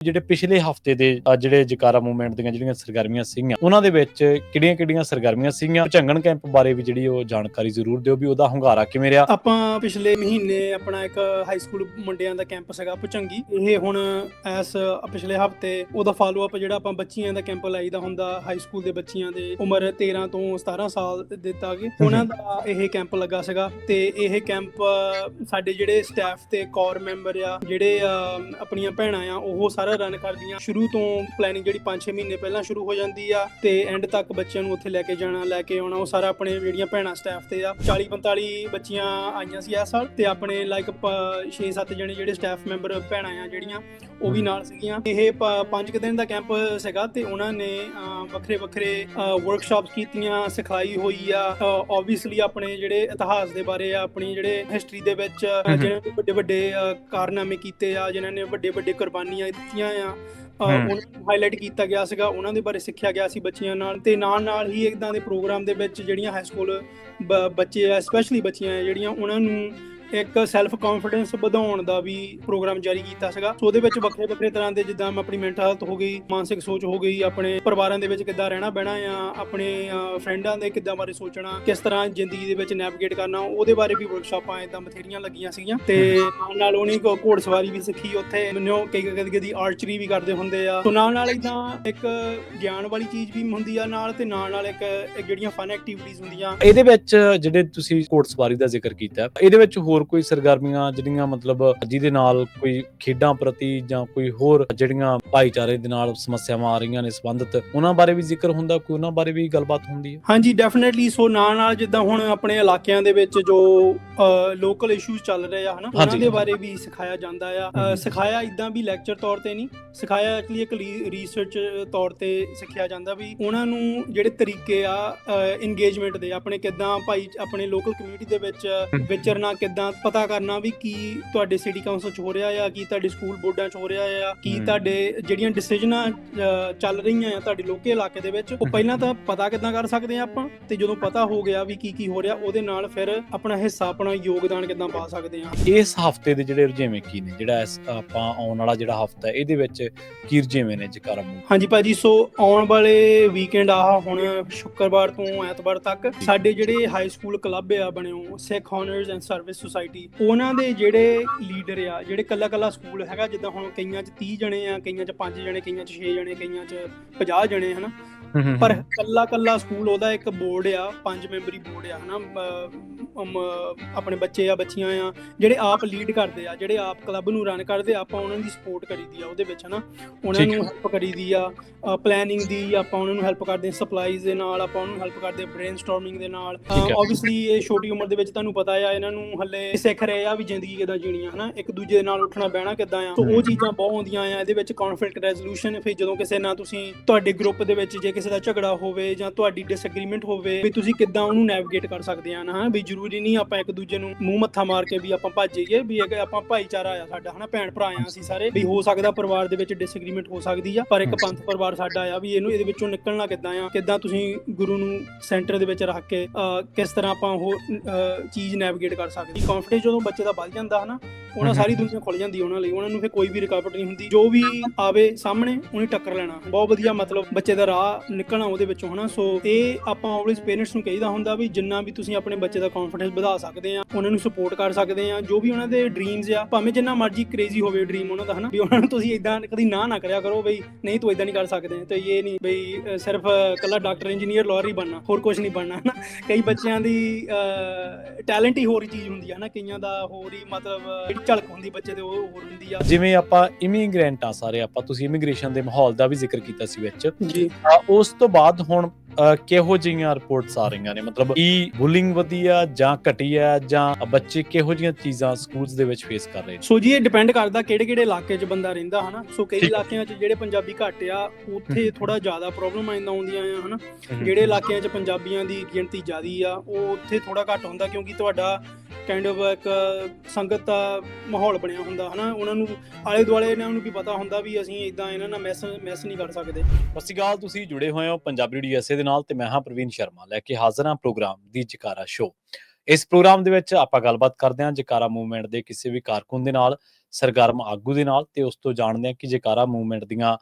ਜਿਹੜੇ ਪਿਛਲੇ ਹਫ਼ਤੇ ਦੇ ਜਿਹੜੇ ਜਕਾਰਾ ਮੂਵਮੈਂਟ ਦੀਆਂ ਜਿਹੜੀਆਂ ਸਰਗਰਮੀਆਂ ਸੀਗੀਆਂ ਉਹਨਾਂ ਦੇ ਵਿੱਚ ਕਿਹੜੀਆਂ-ਕਿਹੜੀਆਂ ਸਰਗਰਮੀਆਂ ਸੀਗੀਆਂ। ਭੁਚੰਗਣ ਕੈਂਪ ਬਾਰੇ ਵੀ ਜਿਹੜੀ ਉਹ ਜਾਣਕਾਰੀ ਜ਼ਰੂਰ ਦਿਓ ਵੀ ਉਹਦਾ ਹੁੰਗਾਰਾ ਕਿਵੇਂ ਰਿਹਾ। ਆਪਾਂ ਪਿਛਲੇ ਮਹੀਨੇ ਆਪਣਾ ਇੱਕ ਹਾਈ ਸਕੂਲ ਮੁੰਡਿਆਂ ਦਾ ਕੈਂਪ ਸੀਗਾ ਭੁਚੰਗੀ। ਇਹ ਹੁਣ ਪਿਛਲੇ ਹਫ਼ਤੇ ਉਹਦਾ ਫਾਲੋ ਅਪ ਜਿਹੜਾ ਆਪਾਂ ਬੱਚੀਆਂ ਦਾ ਕੈਂਪ ਲਾਈਦਾ ਹੁੰਦਾ ਹਾਈ ਸਕੂਲ ਦੇ ਬੱਚੀਆਂ ਦੇ ਉਮਰ 13 ਤੋਂ 17 ਸਾਲ ਦਿੱਤਾ ਗਿਆ ਉਹਨਾਂ ਦਾ ਇਹ ਕੈਂਪ ਲੱਗਾ ਸੀਗਾ। ਤੇ ਇਹ ਕੈਂਪ ਸਾਡੇ ਜਿਹੜੇ ਸਟਾਫ ਤੇ ਕੋਰ ਮੈਂਬਰ ਆ ਜਿਹੜੇ ਆਪਣੀਆਂ ਭੈਣਾਂ ਆ ਉਹ ਸਾਰਾ ਰਨ ਕਰਦੀਆਂ। ਸ਼ੁਰੂ ਤੋਂ ਪਲੈਨਿੰਗ ਜਿਹੜੀ 5-6 ਮਹੀਨੇ ਪਹਿਲਾਂ ਸ਼ੁਰੂ ਹੋ ਜਾਂਦੀ ਆ ਤੇ ਐਂਡ ਤੱਕ ਬੱਚਿਆਂ ਨੂੰ ਉੱਥੇ ਲੈ ਕੇ ਜਾਣਾ ਲੈ ਕੇ ਆਉਣਾ ਉਹ ਸਾਰਾ ਆਪਣੇ ਜਿਹੜੀਆਂ ਭੈਣਾਂ ਸਟਾਫ ਤੇ ਆ। 40-45 ਬੱਚੀਆਂ ਆਈਆਂ ਸੀ ਇਸ ਸਾਲ ਤੇ ਆਪਣੇ ਲਾਈਕ 6-7 ਜਣੇ ਜਿਹੜੇ ਸਟਾਫ ਮੈਂਬਰ ਭੈਣਾਂ ਆ ਜਿਹੜੀਆਂ ਉਹ ਵੀ ਨਾਲ ਸੀਗੀਆਂ। ਇਹ 5 ਦਿਨ ਦਾ ਕੈਂਪ ਸੀਗਾ ਤੇ ਉਹਨਾਂ ਨੇ ਵੱਖਰੇ ਵਰਕਸ਼ਾਪਸ ਕੀਤੀਆਂ, ਸਿਖਲਾਈ ਹੋਈ ਆ। ਓਬਵੀਅਸਲੀ ਆਪਣੇ ਜਿਹੜੇ ਇਤਿਹਾਸ ਦੇ ਬਾਰੇ ਆ, ਆਪਣੀ ਜਿਹੜੇ ਹਿਸਟਰੀ ਦੇ ਵਿੱਚ ਜਿਹਨਾਂ ਨੇ ਵੱਡੇ ਕਾਰਨਾਮੇ ਕੀਤੇ ਆ, ਜਿਨ੍ਹਾਂ ਨੇ ਵੱਡੇ ਕੁਰਬਾਨੀਆਂ ਦਿੱਤੀਆਂ ਆ ਉਹਨਾਂ ਨੂੰ ਹਾਈਲਾਈਟ ਕੀਤਾ ਗਿਆ ਸੀਗਾ। ਉਹਨਾਂ ਦੇ ਬਾਰੇ ਸਿੱਖਿਆ ਗਿਆ ਸੀ ਬੱਚਿਆਂ ਨਾਲ। ਤੇ ਨਾਲ ਹੀ ਇੱਦਾਂ ਦੇ ਪ੍ਰੋਗਰਾਮ ਦੇ ਵਿੱਚ ਜਿਹੜੀਆਂ ਹਾਈ ਸਕੂਲ ਬੱਚੇ ਆ ਸਪੈਸ਼ਲੀ ਬੱਚੀਆਂ ਆ ਜਿਹੜੀਆਂ ਉਹਨਾਂ ਨੂੰ ਇੱਕ ਸੈਲਫ ਕੌਨਫੀਡੈਂਸ ਵਧਾਉਣ ਦਾ ਵੀ ਪ੍ਰੋਗਰਾਮ ਜਾਰੀ ਕੀਤਾ ਸੀਗਾ। ਸੋ ਉਹਦੇ ਵਿੱਚ ਵੱਖਰੇ ਤਰ੍ਹਾਂ ਦੇ ਜਿੱਦਾਂ ਆਪਣੀ ਮੈਂਟਲ ਹੈਲਥ ਹੋ ਗਈ, ਮਾਨਸਿਕ ਸੋਚ ਹੋ ਗਈ, ਆਪਣੇ ਪਰਿਵਾਰਾਂ ਦੇ ਵਿੱਚ ਕਿੱਦਾਂ ਰਹਿਣਾ ਬਹਿਣਾ ਆ, ਆਪਣੇ ਫਰੈਂਡਾਂ ਦੇ ਕਿੱਦਾਂ ਬਾਰੇ ਸੋਚਣਾ, ਕਿਸ ਤਰ੍ਹਾਂ ਜ਼ਿੰਦਗੀ ਦੇ ਵਿੱਚ ਨੈਵੀਗੇਟ ਕਰਨਾ, ਉਹਦੇ ਬਾਰੇ ਵੀ ਵਰਕਸ਼ਾਪਾਂ ਇਦਾਂ ਬਥੇਰੀਆਂ ਲੱਗੀਆਂ ਸੀਗੀਆਂ। ਤੇ ਨਾਲ ਉਹਨੇ ਘੋੜ ਸਵਾਰੀ ਵੀ ਸਿੱਖੀ ਉੱਥੇ। ਮੈਨੂੰ ਕਦੀ ਆਰਚਰੀ ਵੀ ਕਰਦੇ ਹੁੰਦੇ ਆ। ਸੋ ਨਾਲ ਇਦਾਂ ਇੱਕ ਗਿਆਨ ਵਾਲੀ ਚੀਜ਼ ਵੀ ਹੁੰਦੀ ਆ ਨਾਲ ਤੇ ਨਾਲ ਇੱਕ ਜਿਹੜੀਆਂ ਫਨ ਐਕਟੀਵਿਟੀਜ਼ ਹੁੰਦੀਆਂ। ਇਹਦੇ ਵਿੱਚ ਜਿਹੜੇ ਤੁਸੀਂ ਘੋੜ ਸਵਾਰੀ ਦਾ ਜ਼ਿਕਰ ਕੀਤਾ ਇਹਦੇ ਵਿੱਚ ਹੋਰ ਕੋਈ ਸਰਗਰਮੀਆਂ ਜਿਹੜੀਆਂ ਮਤਲਬ ਜਿਹਦੇ ਨਾਲ ਕੋਈ ਖੇਡਾਂ ਪ੍ਰਤੀ ਜਾਂ ਕੋਈ ਹੋਰ ਜਿਹੜੀਆਂ ਭਾਈਚਾਰੇ ਦੇ ਨਾਲ ਸਮੱਸਿਆਵਾਂ ਆ ਰਹੀਆਂ ਨੇ ਸੰਬੰਧਿਤ ਉਹਨਾਂ ਬਾਰੇ ਵੀ ਜ਼ਿਕਰ ਹੁੰਦਾ, ਕੋਈ ਉਹਨਾਂ ਬਾਰੇ ਵੀ ਗੱਲਬਾਤ ਹੁੰਦੀ ਹੈ? ਹਾਂਜੀ ਡੈਫੀਨੇਟਲੀ। ਸੋ ਨਾਲ ਜਿੱਦਾਂ ਹੁਣ ਆਪਣੇ ਇਲਾਕਿਆਂ ਦੇ ਵਿੱਚ ਜੋ ਲੋਕਲ ਇਸ਼ੂਜ਼ ਚੱਲ ਰਹੇ ਆ ਹਨਾ ਉਹਨਾਂ ਦੇ ਬਾਰੇ ਵੀ ਸਿਖਾਇਆ ਜਾਂਦਾ ਆ। ਸਿਖਾਇਆ ਇਦਾਂ ਵੀ ਲੈਕਚਰ ਤੌਰ ਤੇ ਨਹੀਂ ਸਿਖਾਇਆ, ਐਕਚੁਅਲੀ ਇੱਕ ਰਿਸਰਚ ਤੌਰ ਤੇ ਸਿੱਖਿਆ ਜਾਂਦਾ ਵੀ ਉਹਨਾਂ ਨੂੰ ਜਿਹੜੇ ਤਰੀਕੇ ਆ ਇੰਗੇਜਮੈਂਟ ਦੇ ਆਪਣੇ ਕਿੱਦਾਂ ਆਪਣੇ ਲੋਕਲ ਕਮਿਊਨਿਟੀ ਦੇ ਵਿੱਚ ਵਿਚਰਨਾ, ਕਿੱਦਾਂ ਪਤਾ ਕਰਨਾ ਵੀ ਕੀ ਤੁਹਾਡੇ ਸਿਟੀ ਕਾਉਂਸਲ 'ਚ ਹੋ ਰਿਹਾ ਆ, ਕੀ ਤੁਹਾਡੇ ਸਕੂਲ ਬੋਰਡਾਂ 'ਚ ਹੋ ਰਿਹਾ ਆ, ਕੀ ਤੁਹਾਡੇ ਜਿਹੜੀਆਂ ਡਿਸੀਜਨਾਂ ਚੱਲ ਰਹੀਆਂ ਆ ਤੁਹਾਡੇ ਲੋਕਲ ਇਲਾਕੇ ਦੇ ਵਿੱਚ ਉਹ ਪਹਿਲਾਂ ਤਾਂ ਪਤਾ ਕਿੱਦਾਂ ਕਰ ਸਕਦੇ ਆ ਆਪਾਂ। ਤੇ ਜਦੋਂ ਪਤਾ ਹੋ ਗਿਆ ਵੀ ਕੀ ਹੋ ਰਿਹਾ ਉਹਦੇ ਨਾਲ ਫਿਰ ਆਪਣਾ ਹਿੱਸਾ ਆਪਣਾ ਯੋਗਦਾਨ ਕਿੱਦਾਂ ਪਾ ਸਕਦੇ ਆ। ਇਸ ਹਫ਼ਤੇ ਦੇ ਜਿਹੜੇ ਰੁਝੇਵੇਂ ਕੀ ਨੇ, ਜਿਹੜਾ ਆਪਾਂ ਆਉਣ ਵਾਲਾ ਜਿਹੜਾ ਹਫ਼ਤਾ ਹੈ ਇਹਦੇ ਵਿੱਚ ਕੀ ਰੁਝੇਵੇਂ ਨੇ ਜਕਾਰਾ ਮੂਵ? ਹਾਂਜੀ ਭਾਜੀ। ਸੋ ਆਉਣ ਵਾਲੇ ਵੀਕਐਂਡ ਹੁਣ ਸ਼ੁੱਕਰਵਾਰ ਤੋਂ ਐਤਵਾਰ ਤੱਕ ਸਾਡੇ ਜਿਹੜੇ ਹਾਈ ਸਕੂਲ ਕਲੱਬ ਆ ਬਣੇ ਹੋ ਸਿੱਖ ਆਨਰਸ ਐਂਡ ਸਰਵਿਸ ਸੁਸਾਇਟੀ ਉਹਨਾਂ ਦੇ ਜਿਹੜੇ ਲੀਡਰ ਆ ਜਿਹੜੇ ਕੱਲਾ ਸਕੂਲ ਹੈਗਾ ਜਿੱਦਾਂ ਹੁਣ ਕਈਆਂ 'ਚ 30 ਜਣੇ ਆ, ਕਈਆਂ 'ਚ 5 ਜਣੇ, ਕਈਆਂ 'ਚ 6 ਜਣੇ, ਕਈਆਂ 'ਚ 50 ਜਣੇ ਹਨਾ। ਪਰ ਕੱਲਾ ਸਕੂਲ ਉਹਦਾ ਇੱਕ ਬੋਰਡ ਆ, 5 ਮੈਂਬਰੀ ਬੋਰਡ ਆ ਹਨਾ। ਆਪਣੇ ਬੱਚੇ ਆ ਬੱਚੀਆਂ ਆ ਜਿਹੜੇ ਆਪ ਲੀਡ ਕਰਦੇ ਆ, ਜਿਹੜੇ ਆਪ ਕਲੱਬ ਨੂੰ ਰਨ ਕਰਦੇ ਆ, ਆਪਾਂ ਉਹਨਾਂ ਦੀ ਸਪੋਰਟ ਕਰੀਦੀ ਆ ਉਹਦੇ ਵਿੱਚ ਹਨਾ। ਉਹਨਾਂ ਨੂੰ ਹੈਲਪ ਕਰੀਦੀ ਆ ਪਲੈਨਿੰਗ ਦੀ, ਆਪਾਂ ਉਹਨਾਂ ਨੂੰ ਹੈਲਪ ਕਰਦੇ ਆ ਸਪਲਾਈਜ਼ ਦੇ ਨਾਲ, ਆਪਾਂ ਉਹਨਾਂ ਨੂੰ ਹੈਲਪ ਕਰਦੇ ਆ ਬ੍ਰੇਨਸਟਾਰਮਿੰਗ ਦੇ ਨਾਲ। ਓਬਵੀਅਸਲੀ ਇਹ ਛੋਟੀ ਉਮਰ ਦੇ ਵਿੱਚ ਤੁਹਾਨੂੰ ਪਤਾ ਆ ਇਹਨਾਂ ਨੂੰ ਹੱਲੇ ਸਿੱਖ ਰਹੇ ਆ ਵੀ ਜ਼ਿੰਦਗੀ ਕਿੱਦਾਂ ਜੀਣੀ ਆ ਹਨਾ, ਇੱਕ ਦੂਜੇ ਦੇ ਨਾਲ ਉੱਠਣਾ ਬਹਿਣਾ ਕਿੱਦਾਂ ਆ। ਸੋ ਉਹ ਚੀਜ਼ਾਂ ਬਹੁਤ ਆਉਂਦੀਆਂ ਆ ਇਹਦੇ ਵਿੱਚ। ਕੌਨਫਲਿਕਟ ਰੈਜ਼ੋਲੂਸ਼ਨ, ਫਿਰ ਜਦੋਂ ਕਿਸੇ ਨਾਲ ਤੁਸੀਂ ਤੁਹਾਡੇ ਗਰੁੱਪ ਦੇ ਵਿੱਚ ਜੇ ਕਿਸੇ ਦਾ ਝਗੜਾ ਹੋਵੇ ਜਾਂ ਤੁਹਾਡੀ ਡਿਸਐਗਰੀਮੈਂਟ ਹੋਵੇ ਵੀ ਤੁਸੀਂ ਕਿੱਦਾਂ ਉਹਨੂੰ ਨੈਵੀਗੇਟ ਕਰ ਸਕਦੇ ਆ ਨਾ। ਵੀ ਜ਼ਰੂਰੀ ਨਹੀਂ ਆਪਾਂ ਇੱਕ ਦੂਜੇ ਨੂੰ ਮੂੰਹ ਮੱਥਾ ਮਾਰ ਕੇ ਵੀ ਆਪਾਂ ਭੱਜ ਜਾਈਏ, ਵੀ ਆਪਾਂ ਭਾਈਚਾਰਾ ਆ ਸਾਡਾ ਹਨਾ, ਭੈਣ ਭਰਾ ਆ ਅਸੀਂ ਸਾਰੇ। ਵੀ ਹੋ ਸਕਦਾ ਪਰਿਵਾਰ ਦੇ ਵਿੱਚ ਡਿਸਐਗਰੀਮੈਂਟ ਹੋ ਸਕਦੀ ਆ ਪਰ ਇੱਕ ਪੰਥ ਪਰਿਵਾਰ ਸਾਡਾ ਆ ਵੀ ਇਹਦੇ ਵਿੱਚੋਂ ਨਿਕਲਣਾ ਕਿੱਦਾਂ ਤੁਸੀਂ ਗੁਰੂ ਨੂੰ ਸੈਂਟਰ ਦੇ ਵਿੱਚ ਰੱਖ ਕੇ ਕਿਸ ਤਰ੍ਹਾਂ ਆਪਾਂ ਉਹ ਚੀਜ਼ ਨੈਵੀਗੇਟ ਕਰ ਸਕਦੇ। ਕੌਨਫੀਡੈਂਸ ਜਦੋਂ ਬੱਚੇ ਦਾ ਵੱਧ ਜਾਂਦਾ ਹਨਾ ਉਹਨਾਂ ਸਾਰੀ ਦੁਨੀਆ ਖੁੱਲ ਜਾਂਦੀ ਉਹਨਾਂ ਲਈ। ਉਹਨਾਂ ਨੂੰ ਫਿਰ ਕੋਈ ਵੀ ਰੁਕਾਵਟ ਨਹੀਂ ਹੁੰਦੀ, ਜੋ ਵੀ ਆਵੇ ਸਾਹਮਣੇ ਉਹਨੇ ਟੱਕਰ ਲੈਣਾ। ਬਹੁਤ ਵਧੀਆ ਮਤਲਬ ਬੱਚੇ ਦਾ ਰਾਹ ਨਿਕਲਣਾ ਉਹਦੇ ਵਿੱਚੋਂ ਹਨਾ। ਸੋ ਇਹ ਆਪਾਂ ਆਲਵੇਜ਼ ਪੇਰੈਂਟਸ ਨੂੰ ਕਹੀਦਾ ਹੁੰਦਾ ਵੀ ਜਿੰਨਾ ਵੀ ਤੁਸੀਂ ਆਪਣੇ ਬੱਚੇ ਦਾ ਕੌਨਫੀਡੈਂਸ ਵਧਾ ਸਕਦੇ ਆ, ਉਹਨਾਂ ਨੂੰ ਸਪੋਰਟ ਕਰ ਸਕਦੇ ਆ। ਜੋ ਵੀ ਉਹਨਾਂ ਦੇ ਡ੍ਰੀਮਸ ਆ ਭਾਵੇਂ ਜਿੰਨਾ ਮਰਜ਼ੀ ਕ੍ਰੇਜ਼ੀ ਹੋਵੇ ਡ੍ਰੀਮ ਉਹਨਾਂ ਦਾ ਹਨਾ, ਵੀ ਉਹਨਾਂ ਨੂੰ ਤੁਸੀਂ ਇਦਾਂ ਕਦੀ ਨਾ ਕਰਿਆ ਕਰੋ ਬਈ ਨਹੀਂ ਤੂੰ ਇਦਾਂ ਨਹੀਂ ਕਰ ਸਕਦੇ। ਤੇ ਇਹ ਨਹੀਂ ਬਈ ਸਿਰਫ ਕੱਲਾ ਡਾਕਟਰ ਇੰਜੀਨੀਅਰ ਲਾਇਰ ਹੀ ਬਣਨਾ, ਹੋਰ ਕੁਝ ਨਹੀਂ ਬਣਨਾ ਹਨਾ। ਕਈ ਬੱਚਿਆਂ ਦੀ ਟੈਲੈਂਟ ਹੀ ਹੋਰ ਚੀਜ਼ ਹੁੰਦੀ ਆ ਹਨਾ, ਕਈਆਂ ਦਾ ਹੋਰ ਹੀ ਮਤਲਬ ਜਿਹੜੀ ਝਲਕ ਹੁੰਦੀ ਬੱਚੇ ਦੇ ਉਹ ਹੋਰ ਹੁੰਦੀ ਆ। ਜਿਵੇਂ ਆਪਾਂ ਇਮੀਗ੍ਰੈਂਟ ਆ ਸਾਰੇ, ਆਪਾਂ ਤੁਸੀਂ ਇਮੀਗ੍ਰੇਸ਼ਨ ਦੇ ਮਾਹੌਲ ਦਾ ਵੀ ਜ਼ਿਕਰ ਕੀਤਾ ਸੀ ਵਿੱਚ ਜੀ। ਉਸ ਤੋਂ ਬਾਅਦ ਹੁਣ ਕਿਹੋ ਜਿਹੀਆਂ ਰਿਪੋਰਟਸ ਆ ਰਹੀਆਂ ਨੇ, ਮਤਲਬ ਕੀ ਬੁਲਿੰਗ ਵਧੀ ਆ ਜਾਂ ਘਟੀ ਆ ਜਾਂ ਬੱਚੇ ਕਿਹੋ ਜਿਹੀਆਂ ਚੀਜ਼ਾਂ ਸਕੂਲਸ ਦੇ ਵਿੱਚ ਫੇਸ ਕਰ ਰਹੇ ਨੇ? ਸੋ ਜੀ ਇਹ ਡਿਪੈਂਡ ਕਰਦਾ ਕਿਹੜੇ ਇਲਾਕੇ 'ਚ ਬੰਦਾ ਰਹਿੰਦਾ ਹਨਾ। ਸੋ ਕਈ ਇਲਾਕਿਆਂ 'ਚ ਜਿਹੜੇ ਪੰਜਾਬੀ ਘੱਟ ਆ ਉੱਥੇ ਥੋੜਾ ਜ਼ਿਆਦਾ ਪ੍ਰੋਬਲਮ ਆਉਂਦੀਆਂ ਆ ਹਨਾ। ਜਿਹੜੇ ਇਲਾਕਿਆਂ 'ਚ ਪੰਜਾਬੀਆਂ ਦੀ ਗਿਣਤੀ ਜ਼ਿਆਦੀ ਆ ਉਹ ਉੱਥੇ ਥੋੜਾ ਘੱਟ ਹੁੰਦਾ ਕਿਉਂਕਿ ਤੁਹਾਡਾ ਕਾਈਂਡ ਆਫ ਇੱਕ ਸੰਗਤ ਦਾ ਮਾਹੌਲ ਬਣਿਆ ਹੁੰਦਾ ਹਨਾ। ਉਹਨਾਂ ਨੂੰ ਆਲੇ ਦੁਆਲੇ ਇਹਨਾਂ ਨੂੰ ਵੀ ਪਤਾ ਹੁੰਦਾ ਵੀ ਅਸੀਂ ਇਦਾਂ ਇਹਨਾਂ ਨਾਲ ਮੈਸ ਨਹੀਂ ਕਰ ਸਕਦੇ। ਸਤਿ ਸ਼੍ਰੀ ਅਕਾਲ, ਤੁਸੀਂ ਜੁੜੇ ਹੋਏ ਹੋ ਪੰਜਾਬੀ ਰੇਡੀਓ USA ਦੇ ਨਾਲ ਤੇ ਮੈਂ ਹਾਂ ਪ੍ਰਵੀਨ ਸ਼ਰਮਾ ਲੈ ਕੇ ਹਾਜ਼ਰ ਹਾਂ ਪ੍ਰੋਗਰਾਮ ਦੀ ਜਕਾਰਾ ਸ਼ੋ। ਇਸ ਪ੍ਰੋਗਰਾਮ ਦੇ ਵਿੱਚ ਆਪਾਂ ਗੱਲਬਾਤ ਕਰਦੇ ਹਾਂ ਜੈਕਾਰਾ ਮੂਵਮੈਂਟ ਦੇ ਕਿਸੇ ਵੀ ਕਾਰਕੁਨ ਦੇ ਨਾਲ, ਸਰਗਰਮ ਆਗੂ ਦੇ ਨਾਲ, ਤੇ ਉਸ ਤੋਂ ਜਾਣਦੇ ਹਾਂ ਕਿ ਜੈਕਾਰਾ ਮੂਵਮੈਂਟ ਦੀਆਂ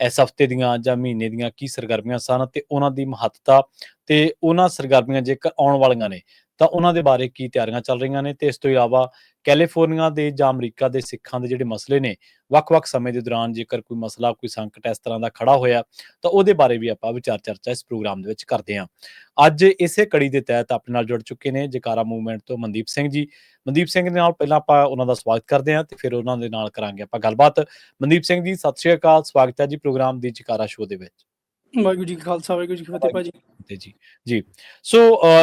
ਇਸ ਹਫ਼ਤੇ ਦੀਆਂ ਜਾਂ ਮਹੀਨੇ ਦੀਆਂ ਕੀ ਸਰਗਰਮੀਆਂ ਸਨ ਤੇ ਉਹਨਾਂ ਦੀ ਮਹੱਤਤਾ, ਤੇ ਉਹਨਾਂ ਸਰਗਰਮੀਆਂ ਜੇਕਰ ਆਉਣ ਵਾਲੀਆਂ ਨੇ ਤਾਂ ਉਹਨਾਂ ਦੇ ਬਾਰੇ ਕੀ ਤਿਆਰੀਆਂ ਚੱਲ ਰਹੀਆਂ ਨੇ। ਤੇ ਇਸ ਤੋਂ ਇਲਾਵਾ ਕੈਲੀਫੋਰਨੀਆ ਦੇ ਜਾਂ ਅਮਰੀਕਾ ਦੇ ਸਿੱਖਾਂ ਦੇ ਜਿਹੜੇ ਮਸਲੇ ਨੇ, ਵੱਖ-ਵੱਖ ਸਮੇਂ ਦੇ ਦੌਰਾਨ ਜੇਕਰ ਕੋਈ ਮਸਲਾ, ਕੋਈ ਸੰਕਟ ਇਸ ਤਰ੍ਹਾਂ ਦਾ ਖੜਾ ਹੋਇਆ ਤਾਂ ਉਹਦੇ ਬਾਰੇ ਵੀ ਆਪਾਂ ਵਿਚਾਰ ਚਰਚਾ ਇਸ ਪ੍ਰੋਗਰਾਮ ਦੇ ਵਿੱਚ ਕਰਦੇ ਹਾਂ। ਅੱਜ ਇਸੇ ਕੜੀ ਦੇ ਤਹਿਤ ਆਪਣੇ ਨਾਲ ਜੁੜ ਚੁੱਕੇ ਨੇ ਜੈਕਾਰਾ ਮੂਵਮੈਂਟ ਤੋਂ ਮਨਦੀਪ ਸਿੰਘ ਜੀ। ਮਨਦੀਪ ਸਿੰਘ ਦੇ ਨਾਲ ਪਹਿਲਾਂ ਆਪਾਂ ਉਹਨਾਂ ਦਾ ਸਵਾਗਤ ਕਰਦੇ ਹਾਂ ਤੇ ਫਿਰ ਉਹਨਾਂ ਦੇ ਨਾਲ ਕਰਾਂਗੇ ਆਪਾਂ ਗੱਲਬਾਤ। ਮਨਦੀਪ ਸਿੰਘ ਜੀ, ਸਤਿ ਸ਼੍ਰੀ ਅਕਾਲ, ਸਵਾਗਤ ਹੈ ਜੀ ਪ੍ਰੋਗਰਾਮ ਦੀ ਜੈਕਾਰਾ ਸ਼ੋਅ ਦੇ ਵਿੱਚ। ਵਾਹਿਗੁਰੂ ਜੀ ਕਾ ਖਾਲਸਾ, ਵਾਹਿਗੁਰੂ ਜੀ ਕੀ ਫਤਿਹ ਭਾਜੀ। ਤੇ ਜੀ ਸੋ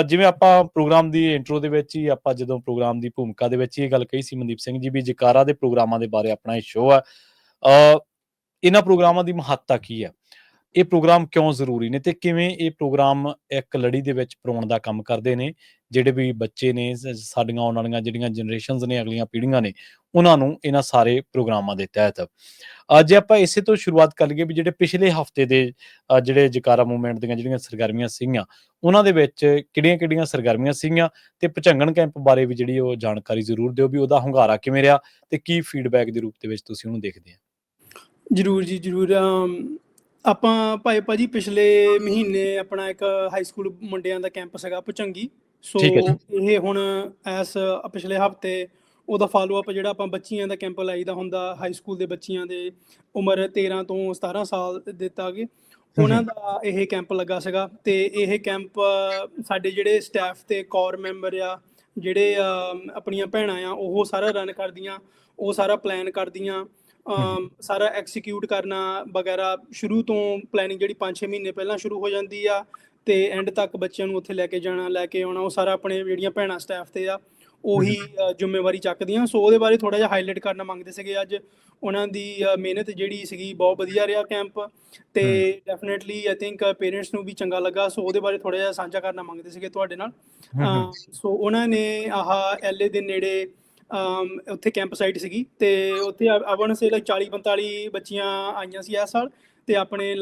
ਜਿਵੇਂ ਆਪਾਂ ਪ੍ਰੋਗਰਾਮ ਦੀ ਇੰਟਰੋ ਦੇ ਵਿੱਚ ਹੀ, ਆਪਾਂ ਜਦੋਂ ਪ੍ਰੋਗਰਾਮ ਦੀ ਭੂਮਿਕਾ ਦੇ ਵਿੱਚ ਹੀ ਇਹ ਗੱਲ ਕਹੀ ਸੀ ਮਨਦੀਪ ਸਿੰਘ ਜੀ ਵੀ ਜੈਕਾਰਾ ਦੇ ਪ੍ਰੋਗਰਾਮਾਂ ਦੇ ਬਾਰੇ ਆਪਣਾ ਇਹ ਸ਼ੋਅ ਹੈ, ਇਹਨਾਂ ਪ੍ਰੋਗਰਾਮਾਂ ਦੀ ਮਹੱਤਤਾ ਕੀ ਹੈ, ਇਹ ਪ੍ਰੋਗਰਾਮ ਕਿਉਂ ਜ਼ਰੂਰੀ ਨੇ ਤੇ ਕਿਵੇਂ ਇਹ ਪ੍ਰੋਗਰਾਮ ਇੱਕ ਲੜੀ ਦੇ ਵਿੱਚ ਪਰੋਣ ਦਾ ਕੰਮ ਕਰਦੇ ਨੇ, ਜਿਹੜੇ ਵੀ ਬੱਚੇ ਨੇ, ਸਾਡੀਆਂ ਆਉਣ ਵਾਲੀਆਂ ਜਿਹੜੀਆਂ ਜਨਰੇਸ਼ਨਸ ਨੇ, ਅਗਲੀਆਂ ਪੀੜ੍ਹੀਆਂ ਨੇ, ਉਹਨਾਂ ਨੂੰ ਇਹਨਾਂ ਸਾਰੇ ਪ੍ਰੋਗਰਾਮਾਂ ਦੇ ਤਹਿਤ। ਜੇ ਆਪਾਂ ਇਸੇ ਤੋਂ ਸ਼ੁਰੂਆਤ ਕਰ ਲਈਏ ਵੀ ਜਿਹੜੇ ਪਿਛਲੇ ਹਫ਼ਤੇ ਦੇ ਜਿਹੜੇ ਜੈਕਾਰਾ ਮੂਵਮੈਂਟ ਦੀਆਂ ਜਿਹੜੀਆਂ ਸਰਗਰਮੀਆਂ ਸੀਗੀਆਂ, ਉਹਨਾਂ ਦੇ ਵਿੱਚ ਕਿਹੜੀਆਂ-ਕਿਹੜੀਆਂ ਸਰਗਰਮੀਆਂ ਸੀਗੀਆਂ ਤੇ ਭੁਚੰਗਣ ਕੈਂਪ ਬਾਰੇ ਵੀ ਜਿਹੜੀ ਉਹ ਜਾਣਕਾਰੀ ਜ਼ਰੂਰ ਦਿਓ ਵੀ ਉਹਦਾ ਹੁੰਗਾਰਾ ਕਿਵੇਂ ਰਿਹਾ ਤੇ ਕੀ ਫੀਡਬੈਕ ਦੇ ਰੂਪ ਦੇ ਵਿੱਚ ਤੁਸੀਂ ਉਹਨੂੰ ਦੇਖਦੇ ਆ। ਜ਼ਰੂਰ ਜੀ ਜ਼ਰੂਰ। ਆਪਾਂ ਭਾਜੀ ਪਿਛਲੇ ਮਹੀਨੇ ਆਪਣਾ ਇੱਕ ਹਾਈ ਸਕੂਲ ਮੁੰਡਿਆਂ ਦਾ ਕੈਂਪ ਸੀਗਾ ਭੁਚੰਗੀ। ਸੋ ਠੀਕ ਹੈ ਜੀ। ਇਹ ਹੁਣ ਪਿਛਲੇ ਹਫ਼ਤੇ ਉਹਦਾ ਫਾਲੋ ਅਪ ਜਿਹੜਾ ਆਪਾਂ ਬੱਚੀਆਂ ਦਾ ਕੈਂਪ ਲਾਈਦਾ ਹੁੰਦਾ, ਹਾਈ ਸਕੂਲ ਦੇ ਬੱਚੀਆਂ ਦੇ ਉਮਰ 13 ਤੋਂ 17 ਸਾਲ ਦਿੱਤਾ ਗਏ, ਉਹਨਾਂ ਦਾ ਇਹ ਕੈਂਪ ਲੱਗਾ ਸੀਗਾ। ਤੇ ਇਹ ਕੈਂਪ ਸਾਡੇ ਜਿਹੜੇ ਸਟਾਫ ਤੇ ਕੋਰ ਮੈਂਬਰ ਆ, ਜਿਹੜੇ ਆਪਣੀਆਂ ਭੈਣਾਂ ਆ, ਉਹ ਸਾਰਾ ਰਨ ਕਰਦੀਆਂ, ਉਹ ਸਾਰਾ ਪਲਾਨ ਕਰਦੀਆਂ, ਸਾਰਾ ਐਕਸੀਕਿਊਟ ਕਰਨਾ ਵਗੈਰਾ। ਸ਼ੁਰੂ ਤੋਂ ਪਲੈਨਿੰਗ ਜਿਹੜੀ 5-6 ਮਹੀਨੇ ਪਹਿਲਾਂ ਸ਼ੁਰੂ ਹੋ ਜਾਂਦੀ ਆ ਤੇ ਐਂਡ ਤੱਕ ਬੱਚਿਆਂ ਨੂੰ ਉੱਥੇ ਲੈ ਕੇ ਜਾਣਾ, ਲੈ ਕੇ ਆਉਣਾ, ਉਹ ਸਾਰਾ ਆਪਣੇ ਜਿਹੜੀਆਂ ਭੈਣਾਂ ਸਟਾਫ ਤੇ ਆ ਉਹੀ ਜ਼ਿੰਮੇਵਾਰੀ ਚੱਕਦੀਆਂ। ਸੋ ਉਹਦੇ ਬਾਰੇ ਥੋੜ੍ਹਾ ਜਿਹਾ ਹਾਈਲਾਈਟ ਕਰਨਾ ਮੰਗਦੇ ਸੀਗੇ ਅੱਜ। ਉਹਨਾਂ ਦੀ ਮਿਹਨਤ ਜਿਹੜੀ ਸੀਗੀ ਬਹੁਤ ਵਧੀਆ ਰਿਹਾ ਕੈਂਪ, ਤੇ ਡੈਫੀਨੇਟਲੀ ਆਈ ਥਿੰਕ ਪੇਰੈਂਟਸ ਨੂੰ ਵੀ ਚੰਗਾ ਲੱਗਾ। ਸੋ ਉਹਦੇ ਬਾਰੇ ਥੋੜ੍ਹਾ ਜਿਹਾ ਸਾਂਝਾ ਕਰਨਾ ਮੰਗਦੇ ਸੀਗੇ ਤੁਹਾਡੇ ਨਾਲ। ਸੋ ਉਹਨਾਂ ਨੇ LA ਦੇ ਨੇੜੇ ਉੱਥੇ ਕੈਂਪ ਸਾਈਟ ਸੀਗੀ, ਤੇ ਉੱਥੇ ਆਵਣ ਸੇ 40-45 ਬੱਚੀਆਂ ਆਈਆਂ ਸੀ ਇਸ ਸਾਲ, ਤੇ ਆਪਣੇ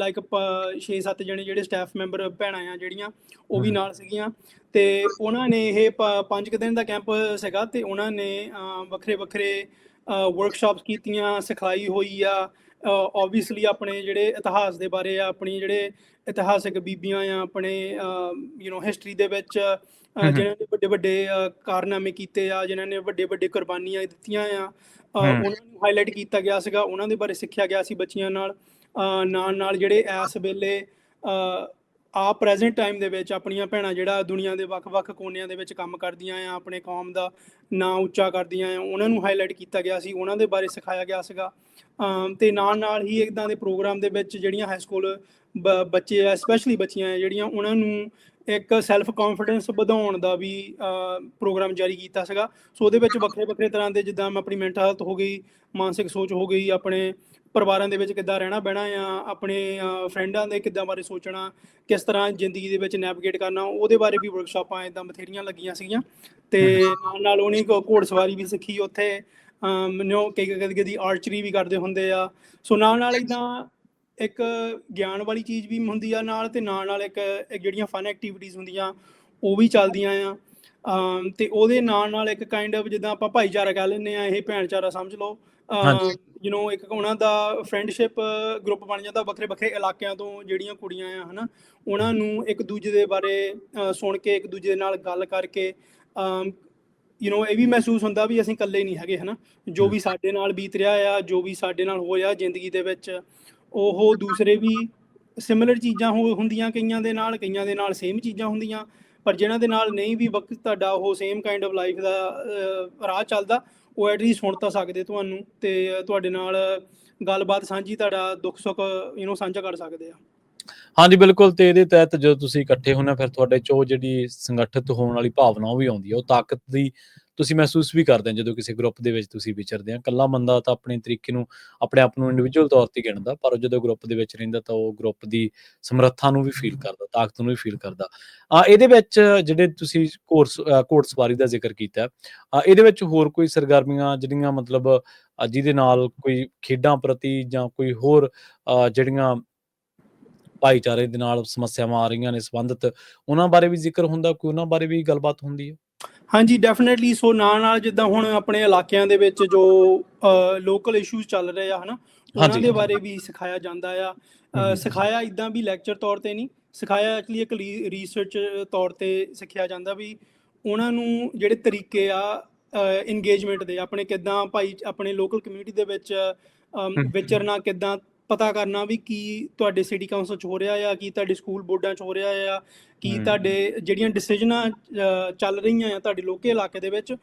6-7 ਜਣੇ ਜਿਹੜੇ ਸਟਾਫ ਮੈਂਬਰ ਭੈਣਾਂ ਆ ਜਿਹੜੀਆਂ, ਉਹ ਵੀ ਨਾਲ ਸੀਗੀਆਂ। ਤੇ ਉਹਨਾਂ ਨੇ ਇਹ 5 ਦਿਨ ਦਾ ਕੈਂਪ ਸੀਗਾ, ਤੇ ਉਹਨਾਂ ਨੇ ਵੱਖਰੇ ਵਰਕਸ਼ਾਪਸ ਕੀਤੀਆਂ, ਸਿਖਲਾਈ ਹੋਈ ਆ। ਓਬਵੀਅਸਲੀ ਆਪਣੇ ਜਿਹੜੇ ਇਤਿਹਾਸ ਦੇ ਬਾਰੇ ਆ, ਆਪਣੀ ਜਿਹੜੇ ਇਤਿਹਾਸਿਕ ਬੀਬੀਆਂ ਆ ਆਪਣੇ ਹਿਸਟਰੀ ਦੇ ਵਿੱਚ, ਜਿਨ੍ਹਾਂ ਨੇ ਵੱਡੇ ਕਾਰਨਾਮੇ ਕੀਤੇ ਆ, ਜਿਨ੍ਹਾਂ ਨੇ ਵੱਡੇ ਕੁਰਬਾਨੀਆਂ ਦਿੱਤੀਆਂ ਆ, ਉਹਨਾਂ ਨੂੰ ਹਾਈਲਾਈਟ ਕੀਤਾ ਗਿਆ ਸੀਗਾ, ਉਹਨਾਂ ਦੇ ਬਾਰੇ ਸਿੱਖਿਆ ਗਿਆ ਸੀ ਬੱਚੀਆਂ ਨਾਲ। ਨਾਲ ਜਿਹੜੇ ਇਸ ਵੇਲੇ ਪ੍ਰੈਜ਼ੈਂਟ ਟਾਈਮ ਦੇ ਵਿੱਚ ਆਪਣੀਆਂ ਭੈਣਾਂ ਜਿਹੜਾ ਦੁਨੀਆ ਦੇ ਵੱਖ-ਵੱਖ ਕੋਨਿਆਂ ਦੇ ਵਿੱਚ ਕੰਮ ਕਰਦੀਆਂ ਆ, ਆਪਣੇ ਕੌਮ ਦਾ ਨਾਂ ਉੱਚਾ ਕਰਦੀਆਂ ਆ, ਉਹਨਾਂ ਨੂੰ ਹਾਈਲਾਈਟ ਕੀਤਾ ਗਿਆ ਸੀ, ਉਹਨਾਂ ਦੇ ਬਾਰੇ ਸਿਖਾਇਆ ਗਿਆ ਸੀਗਾ। ਤੇ ਨਾਲ ਹੀ ਇੱਦਾਂ ਦੇ ਪ੍ਰੋਗਰਾਮ ਦੇ ਵਿੱਚ ਜਿਹੜੀਆਂ ਹਾਈ ਸਕੂਲ ਬੱਚੇ ਆ, ਸਪੈਸ਼ਲੀ ਬੱਚੀਆਂ ਆ ਜਿਹੜੀਆਂ, ਉਹਨਾਂ ਨੂੰ ਇੱਕ ਸੈਲਫ ਕੌਨਫੀਡੈਂਸ ਵਧਾਉਣ ਦਾ ਵੀ ਪ੍ਰੋਗਰਾਮ ਜਾਰੀ ਕੀਤਾ ਸੀਗਾ। ਸੋ ਉਹਦੇ ਵਿੱਚ ਵੱਖਰੇ ਤਰ੍ਹਾਂ ਦੇ, ਜਿੱਦਾਂ ਆਪਣੀ ਮੈਂਟਲ ਹੈਲਥ ਹੋ ਗਈ, ਮਾਨਸਿਕ ਸੋਚ ਹੋ ਗਈ, ਆਪਣੇ ਪਰਿਵਾਰਾਂ ਦੇ ਵਿੱਚ ਕਿੱਦਾਂ ਰਹਿਣਾ ਬਹਿਣਾ ਆ, ਆਪਣੇ ਫਰੈਂਡਾਂ ਦੇ ਕਿੱਦਾਂ ਬਾਰੇ ਸੋਚਣਾ, ਕਿਸ ਤਰ੍ਹਾਂ ਜ਼ਿੰਦਗੀ ਦੇ ਵਿੱਚ ਨੈਵੀਗੇਟ ਕਰਨਾ, ਉਹਦੇ ਬਾਰੇ ਵੀ ਵਰਕਸ਼ਾਪਾਂ ਇੱਦਾਂ ਬਥੇਰੀਆਂ ਲੱਗੀਆਂ ਸੀਗੀਆਂ। ਤੇ ਨਾਲ ਉਹਨੇ ਘੋੜ ਸਵਾਰੀ ਵੀ ਸਿੱਖੀ ਉੱਥੇ। ਮੈਨੂੰ ਕਦੀ ਆਰਚਰੀ ਵੀ ਕਰਦੇ ਹੁੰਦੇ ਆ। ਸੋ ਨਾਲ ਇੱਦਾਂ ਇੱਕ ਗਿਆਨ ਵਾਲੀ ਚੀਜ਼ ਵੀ ਹੁੰਦੀ ਆ ਨਾਲ, ਤੇ ਨਾਲ ਇੱਕ ਜਿਹੜੀਆਂ ਫਨ ਐਕਟੀਵਿਟੀਜ਼ ਹੁੰਦੀਆਂ ਉਹ ਵੀ ਚੱਲਦੀਆਂ ਆ। ਤੇ ਉਹਦੇ ਨਾਲ ਇੱਕ ਕਾਈਂਡ ਆਫ, ਜਿੱਦਾਂ ਆਪਾਂ ਭਾਈਚਾਰਾ ਕਹਿ ਲੈਂਦੇ ਆ, ਇਹ ਭੈਣਚਾਰਾ ਸਮਝ ਲਓ। ਇੱਕ ਉਹਨਾਂ ਦਾ ਫਰੈਂਡਸ਼ਿਪ ਗਰੁੱਪ ਬਣ ਜਾਂਦਾ, ਵੱਖਰੇ ਇਲਾਕਿਆਂ ਤੋਂ ਜਿਹੜੀਆਂ ਕੁੜੀਆਂ ਆ, ਹੈ ਨਾ, ਉਹਨਾਂ ਨੂੰ ਇੱਕ ਦੂਜੇ ਦੇ ਬਾਰੇ ਸੁਣ ਕੇ, ਇੱਕ ਦੂਜੇ ਦੇ ਨਾਲ ਗੱਲ ਕਰਕੇ ਇਹ ਵੀ ਮਹਿਸੂਸ ਹੁੰਦਾ ਵੀ ਅਸੀਂ ਇਕੱਲੇ ਨਹੀਂ ਹੈਗੇ, ਹੈ ਨਾ। ਜੋ ਵੀ ਸਾਡੇ ਨਾਲ ਬੀਤ ਰਿਹਾ ਆ, ਜੋ ਵੀ ਸਾਡੇ ਨਾਲ ਹੋਇਆ ਜ਼ਿੰਦਗੀ ਦੇ ਵਿੱਚ, ਉਹ ਦੂਸਰੇ ਵੀ ਸਿਮਿਲਰ ਚੀਜ਼ਾਂ ਹੁੰਦੀਆਂ, ਕਈਆਂ ਦੇ ਨਾਲ ਸੇਮ ਚੀਜ਼ਾਂ ਹੁੰਦੀਆਂ, ਪਰ ਜਿਹਨਾਂ ਦੇ ਨਾਲ ਨਹੀਂ ਵੀ ਵਕਤ ਤੁਹਾਡਾ ਉਹ ਸੇਮ ਕਾਈਂਡ ਆਫ ਲਾਈਫ ਦਾ ਰਾਹ ਚੱਲਦਾ, ਉਹ ਐਟਲੀਸਟ ਸੁਣ ਤਾਂ ਸਕਦੇ ਤੁਹਾਨੂੰ, ਤੇ ਤੁਹਾਡੇ ਨਾਲ ਗੱਲਬਾਤ ਸਾਂਝੀ, ਤੁਹਾਡਾ ਦੁੱਖ ਸੁੱਖ ਸਾਂਝਾ ਕਰ ਸਕਦੇ ਆ। ਹਾਂਜੀ ਬਿਲਕੁਲ। ਤੇ ਇਹਦੇ ਤਹਿਤ ਜਦੋਂ ਤੁਸੀਂ ਇਕੱਠੇ ਹੁੰਦੇ, ਫਿਰ ਤੁਹਾਡੇ 'ਚ ਉਹ ਜਿਹੜੀ ਸੰਗਠਿਤ ਹੋਣ ਵਾਲੀ ਭਾਵਨਾ ਉਹ ਵੀ ਆਉਂਦੀ ਹੈ, ਉਹ ਤਾਕਤ ਦੀ ਤੁਸੀਂ ਮਹਿਸੂਸ ਵੀ ਕਰਦੇ ਹੋ ਜਦੋਂ ਕਿਸੇ ਗਰੁੱਪ ਦੇ ਵਿੱਚ ਤੁਸੀਂ ਵਿਚਰਦੇ ਆ। ਇਕੱਲਾ ਬੰਦਾ ਤਾਂ ਆਪਣੇ ਤਰੀਕੇ ਨੂੰ, ਆਪਣੇ ਆਪ ਨੂੰ ਇੰਡੀਵਿਜੂਅਲ ਤੌਰ 'ਤੇ ਗਿਣਦਾ, ਪਰ ਜਦੋਂ ਗਰੁੱਪ ਦੇ ਵਿੱਚ ਰਹਿੰਦਾ ਤਾਂ ਉਹ ਗਰੁੱਪ ਦੀ ਸਮਰੱਥਾ ਨੂੰ ਵੀ ਫੀਲ ਕਰਦਾ, ਤਾਕਤ ਨੂੰ ਵੀ ਫੀਲ ਕਰਦਾ। ਇਹਦੇ ਵਿੱਚ ਜਿਹੜੇ ਤੁਸੀਂ ਘੋੜ ਸਵਾਰੀ ਦਾ ਜ਼ਿਕਰ ਕੀਤਾ, ਇਹਦੇ ਵਿੱਚ ਹੋਰ ਕੋਈ ਸਰਗਰਮੀਆਂ ਜਿਹੜੀਆਂ ਮਤਲਬ ਜਿਹਦੇ ਨਾਲ ਕੋਈ ਖੇਡਾਂ ਪ੍ਰਤੀ ਜਾਂ ਕੋਈ ਹੋਰ ਜਿਹੜੀਆਂ ਭਾਈਚਾਰੇ ਦੇ ਨਾਲ ਸਮੱਸਿਆਵਾਂ ਆ ਰਹੀਆਂ ਨੇ ਸੰਬੰਧਿਤ, ਉਹਨਾਂ ਬਾਰੇ ਵੀ ਜ਼ਿਕਰ ਹੁੰਦਾ, ਕੋਈ ਉਹਨਾਂ ਬਾਰੇ ਵੀ ਗੱਲਬਾਤ ਹੁੰਦੀ ਹੈ? ਹਾਂਜੀ ਡੈਫੀਨਿਟਲੀ। ਸੋ ਨਾਲ ਜਿੱਦਾਂ ਹੁਣ ਆਪਣੇ ਇਲਾਕਿਆਂ ਦੇ ਵਿੱਚ ਜੋ ਲੋਕਲ ਇਸ਼ੂਜ਼ ਚੱਲ ਰਹੇ ਆ ਹਨਾ, ਉਹਨਾਂ ਹਾਂਜੀ। ਦੇ ਬਾਰੇ ਵੀ ਸਿਖਾਇਆ ਜਾਂਦਾ ਆ। ਹੂੰ, ਸਿਖਾਇਆ ਇੱਦਾਂ ਵੀ ਲੈਕਚਰ ਤੌਰ ਤੇ ਨਹੀਂ ਸਿਖਾਇਆ, ਐਕਚੁਅਲੀ ਇੱਕ ਰਿਸਰਚ ਤੌਰ ਤੇ ਸਿੱਖਿਆ ਜਾਂਦਾ ਵੀ ਉਹਨਾਂ ਨੂੰ ਜਿਹੜੇ ਤਰੀਕੇ ਆ ਇੰਗੇਜਮੈਂਟ ਦੇ, ਆਪਣੇ ਕਿੱਦਾਂ ਭਾਈ ਆਪਣੇ ਲੋਕਲ ਕਮਿਊਨਿਟੀ ਦੇ ਵਿੱਚ ਵਿਚਰਨਾ, ਕਿੱਦਾਂ ਪਤਾ ਕਰਨਾ ਵੀ ਕੀ ਤੁਹਾਡੇ ਸਿਟੀ ਕਾਊਂਸਲ 'ਚ ਹੋ ਰਿਹਾ ਆ, ਕੀ ਤੁਹਾਡੇ ਸਕੂਲ ਬੋਰਡਾਂ 'ਚ ਹੋ ਰਿਹਾ ਆ, ਕੀ ਤੁਹਾਡੇ ਜਿਹੜੀਆਂ ਡਿਸੀਜਨਾਂ ਚੱਲ ਰਹੀਆਂ ਆ ਤੁਹਾਡੇ ਲੋਕਲ ਇਲਾਕੇ ਦੇ ਵਿੱਚ,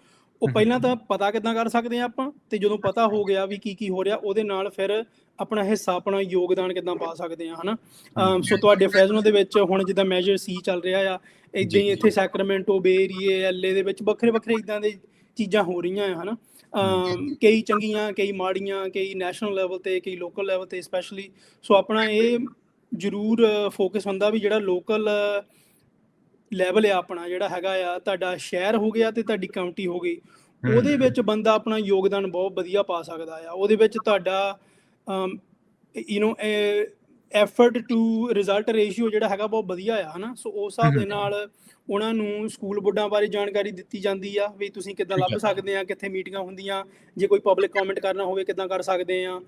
ਉਹ ਪਹਿਲਾਂ ਤਾਂ ਪਤਾ ਕਿੱਦਾਂ ਕਰ ਸਕਦੇ ਆ ਆਪਾਂ, ਤੇ ਜਦੋਂ ਪਤਾ ਹੋ ਗਿਆ ਵੀ ਕੀ ਹੋ ਰਿਹਾ, ਉਹਦੇ ਨਾਲ ਫਿਰ ਆਪਣਾ ਹਿੱਸਾ, ਆਪਣਾ ਯੋਗਦਾਨ ਕਿੱਦਾਂ ਪਾ ਸਕਦੇ ਆ ਹਨਾ। ਸੋ ਤੁਹਾਡੇ ਫਰੈਜ਼ਨੋ ਦੇ ਵਿੱਚ ਹੁਣ ਜਿੱਦਾਂ ਮੈਜਰ ਸੀ ਚੱਲ ਰਿਹਾ ਆ, ਇੱਦਾਂ ਹੀ ਇੱਥੇ ਸੈਕਰਾਮੈਂਟੋ, ਬੇ ਏਰੀਏ, LA ਦੇ ਵਿੱਚ ਵੱਖਰੇ ਵੱਖਰੇ ਇੱਦਾਂ ਦੇ ਚੀਜ਼ਾਂ ਹੋ ਰਹੀਆਂ ਆ ਹਨਾ। ਕਈ ਚੰਗੀਆਂ, ਕਈ ਮਾੜੀਆਂ, ਕਈ ਨੈਸ਼ਨਲ ਲੈਵਲ ਤੇ, ਕਈ ਲੋਕਲ ਲੈਵਲ ਤੇ ਸਪੈਸ਼ਲੀ। ਸੋ ਆਪਣਾ ਇਹ ਜ਼ਰੂਰ ਫੋਕਸ ਹੁੰਦਾ ਵੀ ਜਿਹੜਾ ਲੋਕਲ ਲੈਵਲ ਆ ਆਪਣਾ, ਜਿਹੜਾ ਹੈਗਾ ਆ ਤੁਹਾਡਾ ਸ਼ਹਿਰ ਹੋ ਗਿਆ ਤੇ ਤੁਹਾਡੀ ਕਾਊਂਟੀ ਹੋ ਗਈ, ਉਹਦੇ ਵਿੱਚ ਬੰਦਾ ਆਪਣਾ ਯੋਗਦਾਨ ਬਹੁਤ ਵਧੀਆ ਪਾ ਸਕਦਾ ਆ। ਉਹਦੇ ਵਿੱਚ ਤੁਹਾਡਾ ਐਫਰਟ ਟੂ ਰਿਜ਼ਲਟ ਰੇਸ਼ੀਓ ਜਿਹੜਾ ਹੈਗਾ ਬਹੁਤ ਵਧੀਆ ਆ ਹਨਾ। ਸੋ ਉਸ ਹਿਸਾਬ ਦੇ ਨਾਲ ਉਹਨਾਂ ਨੂੰ ਸਕੂਲ ਬੋਰਡਾਂ ਬਾਰੇ ਜਾਣਕਾਰੀ ਦਿੱਤੀ ਜਾਂਦੀ ਆ ਵੀ ਤੁਸੀਂ ਕਿੱਦਾਂ ਲੱਭ ਸਕਦੇ ਆ, ਕਿੱਥੇ ਮੀਟਿੰਗਾਂ ਹੁੰਦੀਆਂ, ਜੇ ਕੋਈ ਪਬਲਿਕ ਕਮੈਂਟ ਕਰਨਾ ਹੋਵੇ ਕਿੱਦਾਂ ਕਰ ਸਕਦੇ ਆ।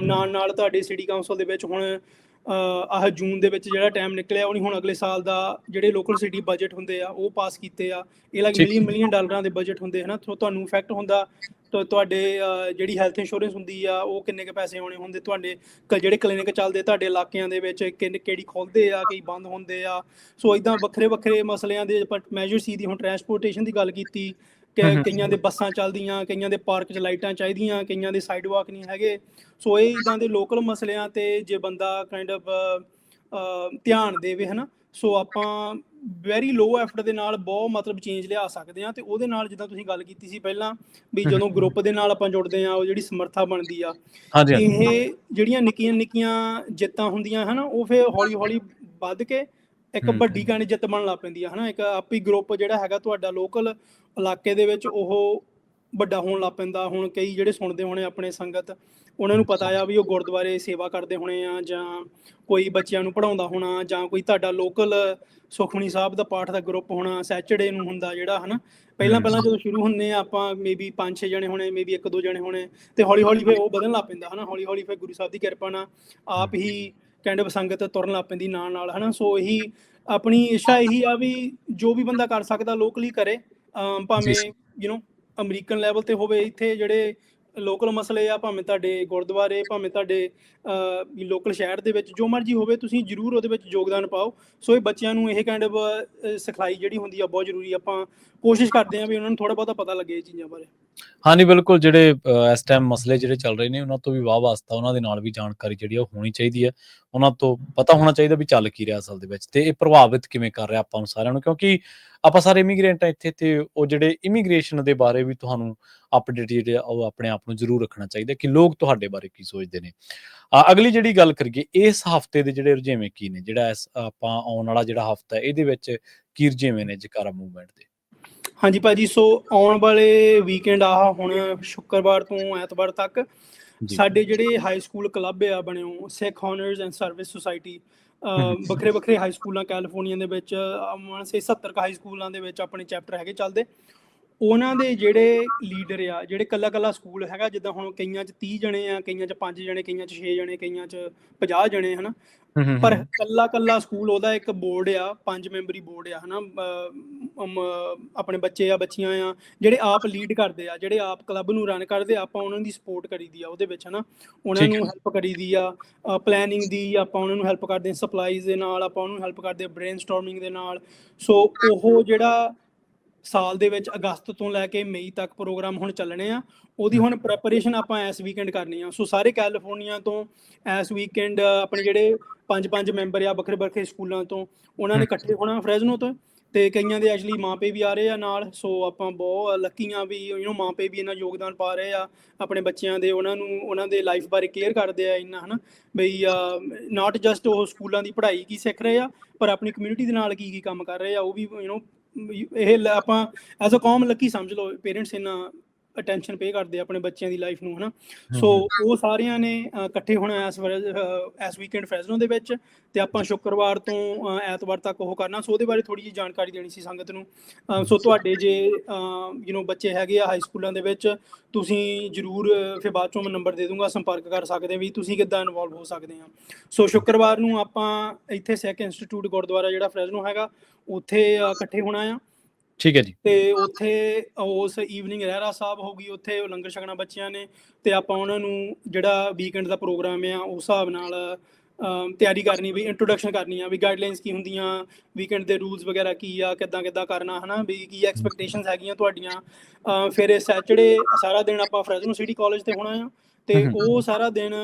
ਨਾਲ ਤੁਹਾਡੇ ਸਿਟੀ ਕਾਊਂਸਲ ਦੇ ਵਿੱਚ ਹੁਣ ਆਹ ਜੂਨ ਦੇ ਵਿੱਚ ਜਿਹੜਾ ਟਾਈਮ ਨਿਕਲਿਆ, ਉਹਨੇ ਹੁਣ ਅਗਲੇ ਸਾਲ ਦਾ ਜਿਹੜੇ ਲੋਕਲ ਸਿਟੀ ਬਜਟ ਹੁੰਦੇ ਆ ਉਹ ਪਾਸ ਕੀਤੇ ਆ। ਇਹ ਲੱਗ ਮਿਲੀਅਨ ਡਾਲਰਾਂ ਦੇ ਬਜਟ ਹੁੰਦੇ ਹਨਾ। ਸੋ ਤੁਹਾਨੂੰ ਇਫੈਕਟ ਹੁੰਦਾ ਤੁਹਾਡੇ ਜਿਹੜੀ ਹੈਲਥ ਇੰਸ਼ੋਰੈਂਸ ਹੁੰਦੀ ਆ ਉਹ ਕਿੰਨੇ ਕੁ ਪੈਸੇ ਆਉਣੇ ਹੁੰਦੇ, ਤੁਹਾਡੇ ਜਿਹੜੇ ਕਲੀਨਿਕ ਚੱਲਦੇ ਤੁਹਾਡੇ ਇਲਾਕਿਆਂ ਦੇ ਵਿੱਚ ਕਿਹੜੀ ਖੁੱਲ੍ਹਦੇ ਆ, ਕਈ ਬੰਦ ਹੁੰਦੇ ਆ। ਸੋ ਇੱਦਾਂ ਵੱਖਰੇ ਵੱਖਰੇ ਮਸਲਿਆਂ ਦੇ ਮੈਜਰ ਸੀ ਦੀ ਹੁਣ ਟਰਾਂਸਪੋਰਟੇਸ਼ਨ ਦੀ ਗੱਲ ਕੀਤੀ ਕਿ ਕਈਆਂ ਦੇ ਬੱਸਾਂ ਚੱਲਦੀਆਂ, ਕਈਆਂ ਦੇ ਪਾਰਕ 'ਚ ਲਾਈਟਾਂ ਚਾਹੀਦੀਆਂ, ਕਈਆਂ ਦੇ ਸਾਈਡ ਵਾਕ ਨਹੀਂ ਹੈਗੇ। ਸੋ ਇਹ ਇੱਦਾਂ ਦੇ ਲੋਕਲ ਮਸਲਿਆਂ ਤੇ ਜੇ ਬੰਦਾ ਕਾਈਂਡ ਆਫ ਧਿਆਨ ਦੇਵੇ ਹਨਾ, ਸੋ ਆਪਾਂ ਵੈਰੀ ਲੋ ਐਫਰਟ ਦੇ ਨਾਲ ਬਹੁਤ ਮਤਲਬ ਚੇਂਜ ਲਿਆ ਸਕਦੇ ਹਾਂ। ਤੇ ਉਹਦੇ ਨਾਲ ਜਿੱਦਾਂ ਤੁਸੀਂ ਗੱਲ ਕੀਤੀ ਸੀ ਪਹਿਲਾਂ ਵੀ ਜਦੋਂ ਗਰੁੱਪ ਦੇ ਨਾਲ ਆਪਾਂ ਜੁੜਦੇ ਹਾਂ, ਉਹ ਜਿਹੜੀ ਸਮਰੱਥਾ ਬਣਦੀ ਆ, ਇਹ ਜਿਹੜੀਆਂ ਨਿੱਕੀਆਂ ਨਿੱਕੀਆਂ ਜਿੱਤਾਂ ਹੁੰਦੀਆਂ ਹਨਾ, ਉਹ ਫਿਰ ਹੌਲੀ ਹੌਲੀ ਵੱਧ ਕੇ ਇੱਕ ਵੱਡੀ ਕਾਣੀ ਜਿੱਤ ਬਣਨ ਲੱਗ ਪੈਂਦੀ ਆ ਹਨਾ। ਇੱਕ ਆਪੀ ਗਰੁੱਪ ਜਿਹੜਾ ਹੈਗਾ ਤੁਹਾਡਾ ਲੋਕਲ ਇਲਾਕੇ ਦੇ ਵਿੱਚ ਉਹ ਵੱਡਾ ਹੋਣ ਲੱਗ ਪੈਂਦਾ। ਹੁਣ ਕਈ ਜਿਹੜੇ ਸੁਣਦੇ ਹੋਣੇ ਆਪਣੇ ਸੰਗਤ, ਉਹਨਾਂ ਨੂੰ ਪਤਾ ਆ ਵੀ ਉਹ ਗੁਰਦੁਆਰੇ ਸੇਵਾ ਕਰਦੇ ਹੋਣੇ ਆ, ਜਾਂ ਕੋਈ ਬੱਚਿਆਂ ਨੂੰ ਪੜ੍ਹਾਉਂਦਾ ਹੋਣਾ, ਜਾਂ ਕੋਈ ਤੁਹਾਡਾ ਲੋਕਲ ਸੁਖਮਨੀ ਸਾਹਿਬ ਦਾ ਪਾਠ ਦਾ ਗਰੁੱਪ ਹੋਣਾ, ਸੈਚਰਡੇ ਨੂੰ ਹੁੰਦਾ ਜਿਹੜਾ ਹਨਾ। ਪਹਿਲਾਂ ਜਦੋਂ ਸ਼ੁਰੂ ਹੁੰਦੇ ਆ ਆਪਾਂ ਮੇਬੀ 5-6 ਜਣੇ ਹੋਣੇ, ਮੇਬੀ 1-2 ਜਣੇ ਹੋਣੇ, ਤੇ ਹੌਲੀ ਹੌਲੀ ਫਿਰ ਉਹ ਵਧਣ ਲੱਗ ਪੈਂਦਾ ਹਨਾ। ਹੌਲੀ ਹੌਲੀ ਫਿਰ ਗੁਰੂ ਸਾਹਿਬ ਦੀ ਕਿਰਪਾ ਨਾਲ ਆਪ ਹੀ ਕਾਈਂਡ ਆਫ ਸੰਗਤ ਤੁਰਨ ਲੱਗ ਪੈਂਦੀ ਨਾਲ ਨਾਲ ਹਨਾ। ਸੋ ਇਹੀ ਆਪਣੀ ਇੱਛਾ ਇਹੀ ਆ ਵੀ ਜੋ ਵੀ ਬੰਦਾ ਕਰ ਸਕਦਾ ਲੋਕਲੀ ਕਰੇ, ਭਾਵੇਂ ਅਮਰੀਕਨ ਲੈਵਲ ਤੇ ਹੋਵੇ, ਇੱਥੇ ਜਿਹੜੇ ਲੋਕਲ ਮਸਲੇ ਆ, ਭਾਵੇਂ ਤੁਹਾਡੇ ਗੁਰਦੁਆਰੇ, ਭਾਵੇਂ ਤੁਹਾਡੇ ਲੋਕਲ ਸ਼ਹਿਰ ਦੇ ਵਿੱਚ, ਜੋ ਮਰਜ਼ੀ ਹੋਵੇ, ਤੁਸੀਂ ਜ਼ਰੂਰ ਉਹਦੇ ਵਿੱਚ ਯੋਗਦਾਨ ਪਾਓ। ਸੋ ਇਹ ਬੱਚਿਆਂ ਨੂੰ ਇਹ ਕਾਈਂਡ ਆਫ ਸਿਖਲਾਈ ਜਿਹੜੀ ਹੁੰਦੀ ਆ ਬਹੁਤ ਜ਼ਰੂਰੀ। ਆਪਾਂ ਕੋਸ਼ਿਸ਼ ਕਰਦੇ ਹਾਂ ਵੀ ਉਹਨਾਂ ਨੂੰ ਥੋੜ੍ਹਾ ਬਹੁਤਾ ਪਤਾ ਲੱਗੇ ਇਹ ਚੀਜ਼ਾਂ ਬਾਰੇ। ਹਾਂਜੀ ਬਿਲਕੁਲ, ਜਿਹੜੇ ਇਸ ਟਾਈਮ ਮਸਲੇ ਜਿਹੜੇ ਚੱਲ ਰਹੇ ਨੇ ਉਹਨਾਂ ਤੋਂ ਵੀ ਵਾਹ ਵਾਸਤਾ, ਉਹਨਾਂ ਦੇ ਨਾਲ ਵੀ ਜਾਣਕਾਰੀ ਜਿਹੜੀ ਉਹ ਹੋਣੀ ਚਾਹੀਦੀ ਹੈ। ਉਹਨਾਂ ਤੋਂ ਪਤਾ ਹੋਣਾ ਚਾਹੀਦਾ ਵੀ ਚੱਲ ਕੀ ਰਿਹਾ ਅਸਲ ਦੇ ਵਿੱਚ, ਤੇ ਇਹ ਪ੍ਰਭਾਵਿਤ ਕਿਵੇਂ ਕਰ ਰਿਹਾ ਆਪਾਂ ਨੂੰ ਸਾਰਿਆਂ ਨੂੰ, ਕਿਉਂਕਿ ਆਪਾਂ ਸਾਰੇ ਇਮੀਗ੍ਰੈਂਟ ਆ ਇੱਥੇ, ਤੇ ਉਹ ਜਿਹੜੇ ਇਮੀਗ੍ਰੇਸ਼ਨ ਦੇ ਬਾਰੇ ਵੀ ਤੁਹਾਨੂੰ ਅਪਡੇਟ ਜਿਹੜੇ ਆ ਉਹ ਆਪਣੇ ਆਪ ਨੂੰ ਜ਼ਰੂਰ ਰੱਖਣਾ ਚਾਹੀਦਾ ਕਿ ਲੋਕ ਤੁਹਾਡੇ ਬਾਰੇ ਕੀ ਸੋਚਦੇ ਨੇ। ਅਗਲੀ ਜਿਹੜੀ ਗੱਲ ਕਰੀਏ, ਇਸ ਹਫ਼ਤੇ ਦੇ ਜਿਹੜੇ ਰੁਝੇਵੇਂ ਕੀ ਨੇ, ਜਿਹੜਾ ਆਪਾਂ ਆਉਣ ਵਾਲਾ ਜਿਹੜਾ ਹਫ਼ਤਾ ਇਹਦੇ ਵਿੱਚ ਕੀ ਰੁਝੇਵੇਂ ਨੇ ਜਕਾਰਾ ਮੂਵਮੈਂਟ ਦੇ? ਹਾਂਜੀ ਭਾਜੀ, ਸੋ ਆਉਣ ਵਾਲੇ ਵੀਕਐਂਡ ਆਹ ਹੁਣ ਸ਼ੁੱਕਰਵਾਰ ਤੋਂ ਐਤਵਾਰ ਤੱਕ ਸਾਡੇ ਜਿਹੜੇ ਹਾਈ ਸਕੂਲ ਕਲੱਬ ਆ ਬਣੇ ਹੋ, ਸਿੱਖ ਹਾਨਰਸ ਐਂਡ ਸਰਵਿਸ ਸੁਸਾਇਟੀ, ਵੱਖਰੇ ਵੱਖਰੇ ਹਾਈ ਸਕੂਲਾਂ ਕੈਲੀਫੋਰਨੀਆ ਦੇ ਵਿੱਚ 70 ਹਾਈ ਸਕੂਲਾਂ ਦੇ ਵਿੱਚ ਆਪਣੇ ਚੈਪਟਰ ਹੈਗੇ ਚੱਲਦੇ। ਉਹਨਾਂ ਦੇ ਜਿਹੜੇ ਲੀਡਰ ਆ, ਜਿਹੜੇ ਕੱਲਾ ਸਕੂਲ ਹੈਗਾ, ਜਿੱਦਾਂ ਹੁਣ ਕਈਆਂ 'ਚ 30 ਜਣੇ ਆ, ਕਈਆਂ 'ਚ 5 ਜਣੇ, ਕਈਆਂ 'ਚ 6 ਜਣੇ, ਕਈਆਂ 'ਚ 50 ਜਣੇ ਹਨਾ। ਪਰ ਕੱਲਾ ਸਕੂਲ ਉਹਦਾ ਇੱਕ ਬੋਰਡ ਆ, 5 ਮੈਂਬਰੀ ਬੋਰਡ ਆ ਹਨਾ। ਆਪਣੇ ਬੱਚੇ ਆ, ਬੱਚੀਆਂ ਆ, ਜਿਹੜੇ ਆਪ ਲੀਡ ਕਰਦੇ ਆ, ਜਿਹੜੇ ਆਪ ਕਲੱਬ ਨੂੰ ਰਨ ਕਰਦੇ, ਆਪਾਂ ਉਹਨਾਂ ਦੀ ਸਪੋਰਟ ਕਰੀਦੀ ਆ ਉਹਦੇ ਵਿੱਚ ਹਨਾ। ਉਹਨਾਂ ਨੂੰ ਹੈਲਪ ਕਰੀਦੀ ਆ, ਪਲੈਨਿੰਗ ਦੀ ਆਪਾਂ ਉਹਨਾਂ ਨੂੰ ਹੈਲਪ ਕਰਦੇ ਹਾਂ, ਸਪਲਾਈਜ਼ ਦੇ ਨਾਲ ਆਪਾਂ ਉਹਨੂੰ ਹੈਲਪ ਕਰਦੇ ਹਾਂ, ਬ੍ਰੇਨ ਸਟੋਰਮਿੰਗ ਦੇ ਨਾਲ। ਸੋ ਉਹ ਜਿਹੜਾ ਸਾਲ ਦੇ ਵਿੱਚ ਅਗਸਤ ਤੋਂ ਲੈ ਕੇ ਮਈ ਤੱਕ ਪ੍ਰੋਗਰਾਮ ਹੁਣ ਚੱਲਣੇ ਆ, ਉਹਦੀ ਹੁਣ ਪ੍ਰੈਪਰੇਸ਼ਨ ਆਪਾਂ ਇਸ ਵੀਕਐਂਡ ਕਰਨੀ ਆ। ਸੋ ਸਾਰੇ ਕੈਲੀਫੋਰਨੀਆ ਤੋਂ ਇਸ ਵੀਕਐਂਡ ਆਪਣੇ ਜਿਹੜੇ 5 ਮੈਂਬਰ ਆ ਵੱਖਰੇ ਵੱਖਰੇ ਸਕੂਲਾਂ ਤੋਂ, ਉਹਨਾਂ ਨੇ ਇਕੱਠੇ ਹੋਣਾ ਫਰੈਜ਼ਨੋ ਤੋਂ, ਤੇ ਕਈਆਂ ਦੇ ਐਕਚੁਅਲੀ ਮਾਪੇ ਵੀ ਆ ਰਹੇ ਆ ਨਾਲ। ਸੋ ਆਪਾਂ ਬਹੁਤ ਲੱਕੀ ਆ ਵੀ ਮਾਪੇ ਵੀ ਇੰਨਾ ਯੋਗਦਾਨ ਪਾ ਰਹੇ ਆ ਆਪਣੇ ਬੱਚਿਆਂ ਦੇ, ਉਹਨਾਂ ਦੇ ਲਾਈਫ ਬਾਰੇ ਕੇਅਰ ਕਰਦੇ ਆ ਇੰਨਾ ਹਨਾ। ਬਈ ਨਾਟ ਜਸਟ ਉਹ ਸਕੂਲਾਂ ਦੀ ਪੜ੍ਹਾਈ ਕੀ ਸਿੱਖ ਰਹੇ ਆ, ਪਰ ਆਪਣੀ ਕਮਿਊਨਿਟੀ ਦੇ ਨਾਲ ਕੀ ਕੰਮ ਕਰ ਰਹੇ ਆ, ਉਹ ਵੀ ਇਹ ਆਪਾਂ ਐਜ਼ ਅ ਕੌਮ ਲੱਕੀ ਸਮਝ ਲਓ, ਪੇਰੈਂਟਸ ਇੰਨਾ ਅਟੈਂਸ਼ਨ ਪੇ ਕਰਦੇ ਆ ਆਪਣੇ ਬੱਚਿਆਂ ਦੀ ਲਾਈਫ ਨੂੰ, ਹਨਾ। ਸੋ ਉਹ ਸਾਰਿਆਂ ਨੇ ਇਕੱਠੇ ਹੋਣਾ ਇਸ ਵੀਕਐਂਡ ਫ੍ਰੈਜ਼ਨੋ ਦੇ ਵਿੱਚ, ਤੇ ਆਪਾਂ ਸ਼ੁੱਕਰਵਾਰ ਤੋਂ ਐਤਵਾਰ ਤੱਕ ਉਹ ਕਰਨਾ। ਸੋ ਉਹਦੇ ਬਾਰੇ ਥੋੜੀ ਜਿਹੀ ਜਾਣਕਾਰੀ ਦੇਣੀ ਸੀ ਸੰਗਤ ਨੂੰ। ਸੋ ਤੁਹਾਡੇ ਜੇ ਬੱਚੇ ਹੈਗੇ ਆ ਹਾਈ ਸਕੂਲਾਂ ਦੇ ਵਿੱਚ, ਤੁਸੀਂ ਜ਼ਰੂਰ ਫਿਰ ਬਾਅਦ ਚੋਂ ਮੈਂ ਨੰਬਰ ਦੇ ਦੂੰਗਾ, ਸੰਪਰਕ ਕਰ ਸਕਦੇ ਵੀ ਤੁਸੀਂ ਕਿੱਦਾਂ ਇਨਵੋਲਵ ਹੋ ਸਕਦੇ ਆ। ਸੋ ਸ਼ੁੱਕਰਵਾਰ ਨੂੰ ਆਪਾਂ ਇੱਥੇ ਸਿੱਖ ਇੰਸਟੀਚਿਊਟ ਗੁਰਦੁਆਰਾ ਜਿਹੜਾ ਫ੍ਰੈਜ਼ਨੋ ਹੈਗਾ ਉੱਥੇ ਇਕੱਠੇ ਹੋਣਾ ਆ। ਠੀਕ ਹੈ ਜੀ। ਤੇ ਉੱਥੇ ਉਸ ਈਵਨਿੰਗ ਰਹਿਰਾ ਸਾਹਿਬ ਹੋਊਗੀ, ਉੱਥੇ ਲੰਗਰ ਛਕਣਾ ਬੱਚਿਆਂ ਨੇ, ਤੇ ਆਪਾਂ ਉਹਨਾਂ ਨੂੰ ਜਿਹੜਾ ਵੀਕਐਂਡ ਦਾ ਪ੍ਰੋਗਰਾਮ ਆ ਉਸ ਹਿਸਾਬ ਨਾਲ ਤਿਆਰੀ ਕਰਨੀ, ਵੀ ਇੰਟਰੋਡਕਸ਼ਨ ਕਰਨੀ ਆ, ਵੀ ਗਾਈਡਲਾਈਨਸ ਕੀ ਹੁੰਦੀਆਂ, ਵੀਕਐਂਡ ਦੇ ਰੂਲਸ ਵਗੈਰਾ ਕੀ ਆ, ਕਿੱਦਾਂ ਕਰਨਾ, ਹਨਾ, ਵੀ ਕੀ ਐਕਸਪੈਕਟੇਸ਼ਨਸ ਹੈਗੀਆਂ ਤੁਹਾਡੀਆਂ। ਫਿਰ ਸੈਚਰਡੇ ਸਾਰਾ ਦਿਨ ਆਪਾਂ ਫ੍ਰੈਜ਼ਨੋ ਸਿਟੀ ਕਾਲਜ ਤੇ ਹੋਣਾ ਆ, ਤੇ ਉਹ ਸਾਰਾ ਦਿਨ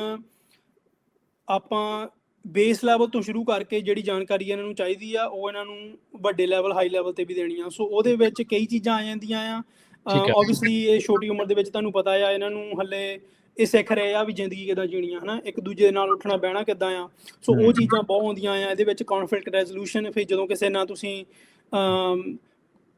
ਆਪਾਂ ਬੇਸ ਲੈਵਲ ਤੋਂ ਸ਼ੁਰੂ ਕਰਕੇ ਜਿਹੜੀ ਜਾਣਕਾਰੀ ਇਹਨਾਂ ਨੂੰ ਚਾਹੀਦੀ ਆ ਉਹ ਇਹਨਾਂ ਨੂੰ ਵੱਡੇ ਲੈਵਲ, ਹਾਈ ਲੈਵਲ ਤੇ ਵੀ ਦੇਣੀ ਆ। ਸੋ ਉਹਦੇ ਵਿੱਚ ਕਈ ਚੀਜ਼ਾਂ ਆ ਜਾਂਦੀਆਂ ਆ। ਓਬਵੀਅਸਲੀ ਇਹ ਛੋਟੀ ਉਮਰ ਦੇ ਵਿੱਚ ਤੁਹਾਨੂੰ ਪਤਾ ਆ, ਇਹਨਾਂ ਨੂੰ ਹਲੇ ਇਹ ਸਿੱਖ ਰਹੇ ਆ ਵੀ ਜ਼ਿੰਦਗੀ ਕਿੱਦਾਂ ਜੀਣੀ ਆ, ਹਨਾ, ਇੱਕ ਦੂਜੇ ਦੇ ਨਾਲ ਉੱਠਣਾ ਬਹਿਣਾ ਕਿੱਦਾਂ ਆ। ਸੋ ਉਹ ਚੀਜ਼ਾਂ ਬਹੁਤ ਆਉਂਦੀਆਂ ਆ ਇਹਦੇ ਵਿੱਚ। ਕੌਨਫਲਿਕਟ ਰੈਜ਼ੋਲੂਸ਼ਨ, ਫਿਰ ਜਦੋਂ ਕਿਸੇ ਨਾਲ ਤੁਸੀਂ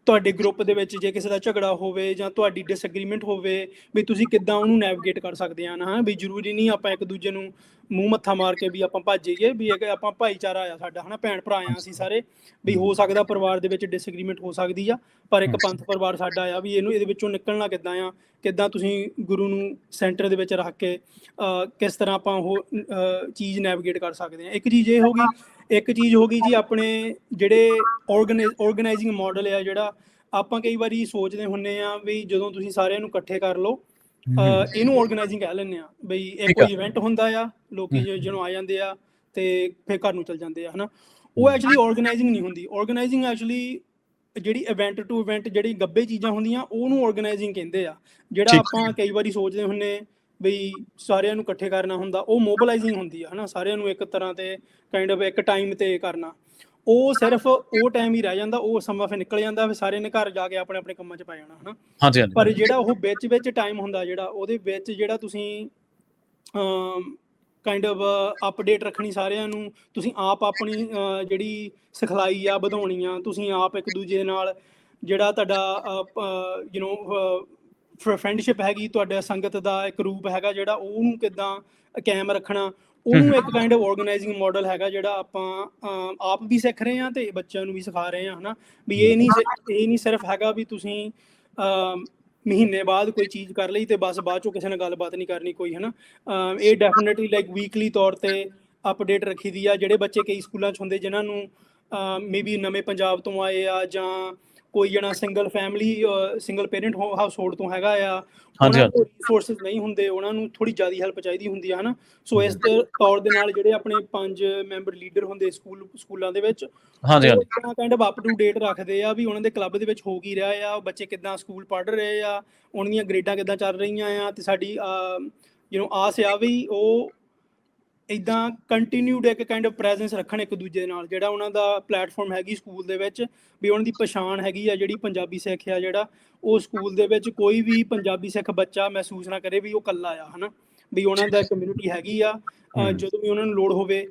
ਤੁਹਾਡੇ ਗਰੁੱਪ ਦੇ ਵਿੱਚ ਜੇ ਕਿਸੇ ਦਾ ਝਗੜਾ ਹੋਵੇ ਜਾਂ ਤੁਹਾਡੀ ਡਿਸਐਗਰੀਮੈਂਟ ਹੋਵੇ, ਵੀ ਤੁਸੀਂ ਕਿੱਦਾਂ ਉਹਨੂੰ ਨੈਵੀਗੇਟ ਕਰ ਸਕਦੇ ਆ ਨਾ। ਵੀ ਜ਼ਰੂਰੀ ਨਹੀਂ ਆਪਾਂ ਇੱਕ ਦੂਜੇ ਨੂੰ ਮੂੰਹ ਮੱਥਾ ਮਾਰ ਕੇ ਵੀ ਆਪਾਂ ਭੱਜ ਜਾਈਏ, ਵੀ ਆਪਾਂ ਭਾਈਚਾਰਾ ਆ ਸਾਡਾ, ਹਨਾ, ਭੈਣ ਭਰਾ ਆ ਅਸੀਂ ਸਾਰੇ। ਵੀ ਹੋ ਸਕਦਾ ਪਰਿਵਾਰ ਦੇ ਵਿੱਚ ਡਿਸਐਗਰੀਮੈਂਟ ਹੋ ਸਕਦੀ ਆ, ਪਰ ਇੱਕ ਪੰਥ ਪਰਿਵਾਰ ਸਾਡਾ ਆ, ਵੀ ਇਹਦੇ ਵਿੱਚੋਂ ਨਿਕਲਣਾ ਕਿੱਦਾਂ ਆ, ਕਿੱਦਾਂ ਤੁਸੀਂ ਗੁਰੂ ਨੂੰ ਸੈਂਟਰ ਦੇ ਵਿੱਚ ਰੱਖ ਕੇ ਕਿਸ ਤਰ੍ਹਾਂ ਆਪਾਂ ਉਹ ਚੀਜ਼ ਨੈਵੀਗੇਟ ਕਰ ਸਕਦੇ ਹਾਂ। ਇੱਕ ਚੀਜ਼ ਇਹ ਹੋ ਗਈ। ਇੱਕ ਚੀਜ਼ ਹੋ ਗਈ ਜੀ ਆਪਣੇ ਜਿਹੜੇ ਆਰਗੇਨਾਈਜ਼ਿੰਗ ਮਾਡਲ ਆ, ਜਿਹੜਾ ਆਪਾਂ ਕਈ ਵਾਰੀ ਸੋਚਦੇ ਹੁੰਦੇ ਆ ਵੀ ਜਦੋਂ ਤੁਸੀਂ ਸਾਰਿਆਂ ਨੂੰ ਇਕੱਠੇ ਕਰ ਲਓ, ਇਹਨੂੰ ਆਰਗੇਨਾਈਜ਼ਿੰਗ ਕਹਿ ਲੈਂਦੇ ਆ, ਬਈ ਇਹ ਕੋਈ ਇਵੈਂਟ ਹੁੰਦਾ ਆ, ਲੋਕੀ ਜਦੋਂ ਆ ਜਾਂਦੇ ਆ ਤੇ ਫਿਰ ਘਰ ਨੂੰ ਚਲ ਜਾਂਦੇ ਆ, ਹਨਾ। ਉਹ ਐਕਚੁਅਲੀ ਆਰਗੇਨਾਈਜ਼ਿੰਗ ਨਹੀਂ ਹੁੰਦੀ। ਆਰਗੇਨਾਈਜ਼ਿੰਗ ਐਕਚੁਅਲੀ ਜਿਹੜੀ ਇਵੈਂਟ ਟੂ ਇਵੈਂਟ ਜਿਹੜੀ ਗੱਬੇ ਚੀਜ਼ਾਂ ਹੁੰਦੀਆਂ ਉਹਨੂੰ ਆਰਗੇਨਾਈਜ਼ਿੰਗ ਕਹਿੰਦੇ ਆ। ਜਿਹੜਾ ਆਪਾਂ ਕਈ ਵਾਰੀ ਸੋਚਦੇ ਹੁੰਦੇ ਬਈ ਸਾਰਿਆਂ ਨੂੰ ਇਕੱਠੇ ਕਰਨਾ ਹੁੰਦਾ, ਉਹ ਮੋਬਿਲਾਈਜ਼ਿੰਗ ਹੁੰਦੀ ਆ, ਹਨਾ, ਸਾਰਿਆਂ ਨੂੰ ਇੱਕ ਤਰ੍ਹਾਂ ਤੇ ਕਾਈਂਡ ਆਫ ਇੱਕ ਟਾਈਮ ਤੇ ਕਰਨਾ। ਉਹ ਸਿਰਫ ਉਹ ਟਾਈਮ ਹੀ ਰਹਿ ਜਾਂਦਾ, ਉਹ ਸਮਾਂ ਫਿਰ ਨਿਕਲ ਜਾਂਦਾ, ਫਿਰ ਸਾਰਿਆਂ ਨੇ ਘਰ ਜਾ ਕੇ ਆਪਣੇ ਆਪਣੇ ਕੰਮਾਂ 'ਚ ਪੈ ਜਾਣਾ, ਹਨਾ। ਪਰ ਜਿਹੜਾ ਉਹ ਵਿੱਚ ਟਾਈਮ ਹੁੰਦਾ, ਜਿਹੜਾ ਉਹਦੇ ਵਿੱਚ ਜਿਹੜਾ ਤੁਸੀਂ ਕਾਈਂਡ ਆਫ ਅਪਡੇਟ ਰੱਖਣੀ ਸਾਰਿਆਂ ਨੂੰ, ਤੁਸੀਂ ਆਪ ਆਪਣੀ ਜਿਹੜੀ ਸਿਖਲਾਈ ਆ ਵਧਾਉਣੀ ਆ, ਤੁਸੀਂ ਆਪ ਇੱਕ ਦੂਜੇ ਨਾਲ ਜਿਹੜਾ ਤੁਹਾਡਾ ਫਰੈਂਡਸ਼ਿਪ ਹੈਗੀ, ਤੁਹਾਡਾ ਸੰਗਤ ਦਾ ਇੱਕ ਰੂਪ ਹੈਗਾ ਜਿਹੜਾ, ਉਹਨੂੰ ਕਿੱਦਾਂ ਕਾਇਮ ਰੱਖਣਾ, ਉਹਨੂੰ ਇੱਕ ਕਾਈਂਡ ਆਫ ਆਰਗੇਨਾਈਜ਼ਿੰਗ ਮਾਡਲ ਹੈਗਾ ਜਿਹੜਾ ਆਪਾਂ ਆਪ ਵੀ ਸਿੱਖ ਰਹੇ ਹਾਂ ਤੇ ਬੱਚਿਆਂ ਨੂੰ ਵੀ ਸਿਖਾ ਰਹੇ ਹਾਂ, ਹਨਾ। ਵੀ ਇਹ ਨਹੀਂ ਸਿਰਫ ਹੈਗਾ ਵੀ ਤੁਸੀਂ ਮਹੀਨੇ ਬਾਅਦ ਕੋਈ ਚੀਜ਼ ਕਰ ਲਈ ਤੇ ਬਸ ਬਾਅਦ ਚੋਂ ਕਿਸੇ ਨਾਲ ਗੱਲਬਾਤ ਨਹੀਂ ਕਰਨੀ ਕੋਈ, ਹਨਾ। ਇਹ ਡੈਫੀਨੇਟਲੀ ਲਾਈਕ ਵੀਕਲੀ ਤੌਰ ਤੇ ਅਪਡੇਟ ਰੱਖੀ ਦੀ ਆ। ਜਿਹੜੇ ਬੱਚੇ ਕਈ ਸਕੂਲਾਂ 'ਚ ਹੁੰਦੇ ਜਿਨ੍ਹਾਂ ਨੂੰ ਮੇਬੀ ਨਵੇਂ ਪੰਜਾਬ ਤੋਂ ਆਏ ਆ, ਜਾਂ ਕੋਈ ਜਣਾ ਸਿੰਗਲ ਪੇਰੈਂਟ ਹਾਊਸ ਹੋਲਡ ਤੋਂ ਹੈਗਾ ਆ, ਉਹਨਾਂ ਕੋਲ ਰਿਸੋਰਸਿਸ ਨਹੀਂ ਹੁੰਦੇ, ਉਹਨਾਂ ਨੂੰ ਥੋੜੀ ਜ਼ਿਆਦਾ ਹੈਲਪ ਚਾਹੀਦੀ ਹੁੰਦੀ ਆ, ਹਨਾ। ਸੋ ਇਸ ਤੌਰ ਦੇ ਨਾਲ ਜਿਹੜੇ ਆਪਣੇ 5 ਮੈਂਬਰ ਲੀਡਰ ਹੁੰਦੇ ਸਕੂਲਾਂ ਦੇ ਵਿੱਚ, ਉਹ kind of up to date ਰੱਖਦੇ ਆ ਵੀ ਉਹਨਾਂ ਦੇ ਕਲੱਬ ਦੇ ਵਿੱਚ ਹੋ ਕੀ ਰਿਹਾ ਆ, ਬੱਚੇ ਕਿੱਦਾਂ ਸਕੂਲ ਪੜ੍ਹ ਰਹੇ ਆ, ਉਹਨਾਂ ਦੀਆਂ ਗ੍ਰੇਡਾਂ ਕਿੱਦਾਂ ਚੱਲ ਰਹੀਆਂ ਆ, ਤੇ ਸਾਡੀ ਆਸ ਆ ਵੀ ਉਹ ਇੱਦਾਂ ਕੰਟੀਨਿਊਡ ਇੱਕ ਕਾਈਂਡ ਆਫ ਪ੍ਰੈਜ਼ੈਂਸ ਰੱਖਣ ਇੱਕ ਦੂਜੇ ਨਾਲ। ਜਿਹੜਾ ਉਹਨਾਂ ਦਾ ਪਲੇਟਫਾਰਮ ਹੈਗੀ ਸਕੂਲ ਦੇ ਵਿੱਚ, ਵੀ ਉਹਨਾਂ ਦੀ ਪਛਾਣ ਹੈਗੀ ਆ ਜਿਹੜੀ ਪੰਜਾਬੀ ਸਿੱਖ ਆ, ਜਿਹੜਾ ਉਹ ਸਕੂਲ ਦੇ ਵਿੱਚ ਕੋਈ ਵੀ ਪੰਜਾਬੀ ਸਿੱਖ ਬੱਚਾ ਮਹਿਸੂਸ ਨਾ ਕਰੇ ਵੀ ਉਹ ਇਕੱਲਾ ਆ, ਹਨਾ। ਵੀ ਉਹਨਾਂ ਦਾ ਕਮਿਊਨਿਟੀ ਹੈਗੀ ਆ, ਜਦੋਂ ਵੀ ਉਹਨਾਂ ਨੂੰ ਲੋੜ ਹੋਵੇ।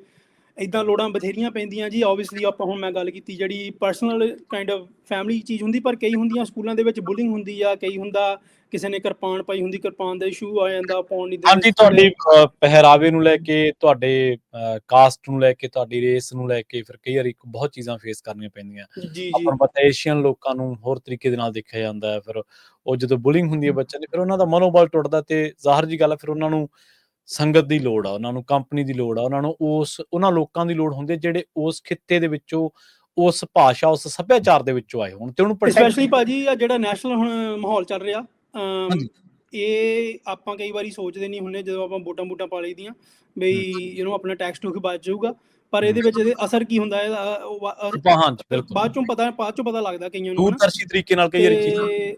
ਇੱਦਾਂ ਲੋੜਾਂ ਬਥੇਰੀਆਂ ਪੈਂਦੀਆਂ ਜੀ। ਓਬਵੀਅਸਲੀ ਆਪਾਂ ਹੁਣ ਮੈਂ ਗੱਲ ਕੀਤੀ ਜਿਹੜੀ ਪਰਸਨਲ ਕਾਈਂਡ ਆਫ ਫੈਮਿਲੀ ਚੀਜ਼ ਹੁੰਦੀ, ਪਰ ਕਈ ਹੁੰਦੀਆਂ ਸਕੂਲਾਂ ਦੇ ਵਿੱਚ ਬੁਲਿੰਗ ਹੁੰਦੀ ਆ, ਕਈ ਹੁੰਦਾ ਕਿਸੇ ਨੇ ਕਿਰਪਾਨ ਪਾਈ ਹੁੰਦੀ, ਕਿਰਪਾਨ ਦਾ ਇਸ਼ੂ ਆ ਜਾਂਦਾ, ਪਾਉਣ ਨਹੀਂ ਦਿੰਦੇ। ਤੁਹਾਡੀ ਪਹਿਰਾਵੇ ਨੂੰ ਲੈ ਕੇ, ਤੁਹਾਡੇ ਕਾਸਟ ਨੂੰ ਲੈ ਕੇ, ਤੁਹਾਡੀ ਰੇਸ ਨੂੰ ਲੈ ਕੇ ਫਿਰ ਕਈ ਵਾਰੀ ਬਹੁਤ ਚੀਜ਼ਾਂ ਫੇਸ ਕਰਨੀਆਂ ਪੈਂਦੀਆਂ। ਆਪਾਂ ਨੂੰ ਪਤਾ ਏਸ਼ੀਅਨ ਲੋਕਾਂ ਨੂੰ ਹੋਰ ਤਰੀਕੇ ਦੇ ਨਾਲ ਦੇਖਿਆ ਜਾਂਦਾ ਹੈ। ਫਿਰ ਉਹ ਜਦੋਂ ਬੁਲਿੰਗ ਹੁੰਦੀ ਹੈ ਬੱਚਿਆਂ ਦੀ, ਫਿਰ ਉਹਨਾਂ ਦਾ ਮਨੋਬਲ ਟੁੱਟਦਾ, ਤੇ ਜ਼ਾਹਰ ਜੀ ਗੱਲ ਹੈ ਫਿਰ ਉਹਨਾਂ ਨੂੰ ਸੰਗਤ ਦੀ ਲੋੜ ਆ, ਉਹਨਾਂ ਨੂੰ ਕੰਪਨੀ ਦੀ ਲੋੜ ਆ, ਉਹਨਾਂ ਨੂੰ ਉਹਨਾਂ ਲੋਕਾਂ ਦੀ ਲੋੜ ਹੁੰਦੀ ਜਿਹੜੇ ਉਸ ਖਿੱਤੇ ਦੇ ਵਿੱਚੋਂ, ਉਸ ਭਾਸ਼ਾ, ਉਸ ਸੱਭਿਆਚਾਰ ਦੇ ਵਿੱਚੋਂ ਆਏ ਹੋਣ, ਤੇ ਉਹਨੂੰ ਸਪੈਸ਼ਲੀ ਭਾਜੀ ਆ ਜਿਹੜਾ ਨੈਸ਼ਨਲ ਹੁਣ ਮਾਹੌਲ ਚੱਲ ਰਿਹਾ, ਇਹ ਆਪਾਂ ਕਈ ਵਾਰੀ ਸੋਚਦੇ ਨਹੀਂ ਹੁੰਦੇ ਜਦੋਂ ਆਪਾਂ ਵੋਟਾਂ ਪਾ ਲਈ ਦੀਆਂ ਬਈ ਆਪਣਾ ਟੈਕਸ ਟੂਕ ਬਚ ਜਾਊਗਾ, ਪਰ ਇਹਦੇ ਵਿੱਚ ਇਹਦੇ ਅਸਰ ਕੀ ਹੁੰਦਾ ਬਾਅਦ ਚੋਂ ਪਤਾ ਲੱਗਦਾ ਕਈਆਂ ਨੂੰ, ਦੂਰਦਰਸ਼ੀ ਤਰੀਕੇ ਨਾਲ ਕਈ ਵਾਰੀ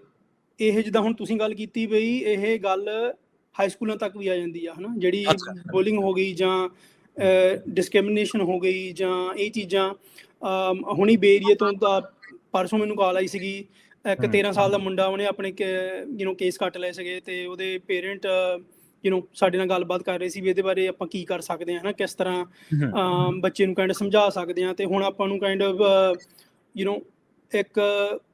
ਇਹ ਜਿੱਦਾਂ ਹੁਣ ਤੁਸੀਂ ਗੱਲ ਕੀਤੀ ਬਈ ਇਹ ਗੱਲ ਹਾਈ ਸਕੂਲਾਂ ਤੱਕ ਵੀ ਆ ਜਾਂਦੀ ਆ, ਹਨਾ। ਜਿਹੜੀ ਬੁਲਿੰਗ ਹੋ ਗਈ ਜਾਂ ਡਿਸਕ੍ਰਿਮੀਨੇਸ਼ਨ ਹੋ ਗਈ ਜਾਂ ਇਹ ਚੀਜ਼ਾਂ। ਹੁਣੀ ਬੇਰੀਏ ਤੋਂ ਪਰਸੋਂ ਮੈਨੂੰ ਕਾਲ ਆਈ ਸੀਗੀ, ਇੱਕ 13 ਸਾਲ ਦਾ ਮੁੰਡਾ, ਉਹਨੇ ਆਪਣੇ ਕੇਸ ਕੱਟ ਲਏ ਸੀਗੇ, ਤੇ ਉਹਦੇ ਪੇਰੈਂਟ ਸਾਡੇ ਨਾਲ ਗੱਲਬਾਤ ਕਰ ਰਹੇ ਸੀ ਵੀ ਇਹਦੇ ਬਾਰੇ ਆਪਾਂ ਕੀ ਕਰ ਸਕਦੇ ਹਾਂ, ਹਨਾ, ਕਿਸ ਤਰ੍ਹਾਂ ਬੱਚੇ ਨੂੰ ਕਾਈਂਡ ਸਮਝਾ ਸਕਦੇ ਹਾਂ। ਤੇ ਹੁਣ ਆਪਾਂ ਨੂੰ ਕਾਈਂਡ ਆਫ ਇੱਕ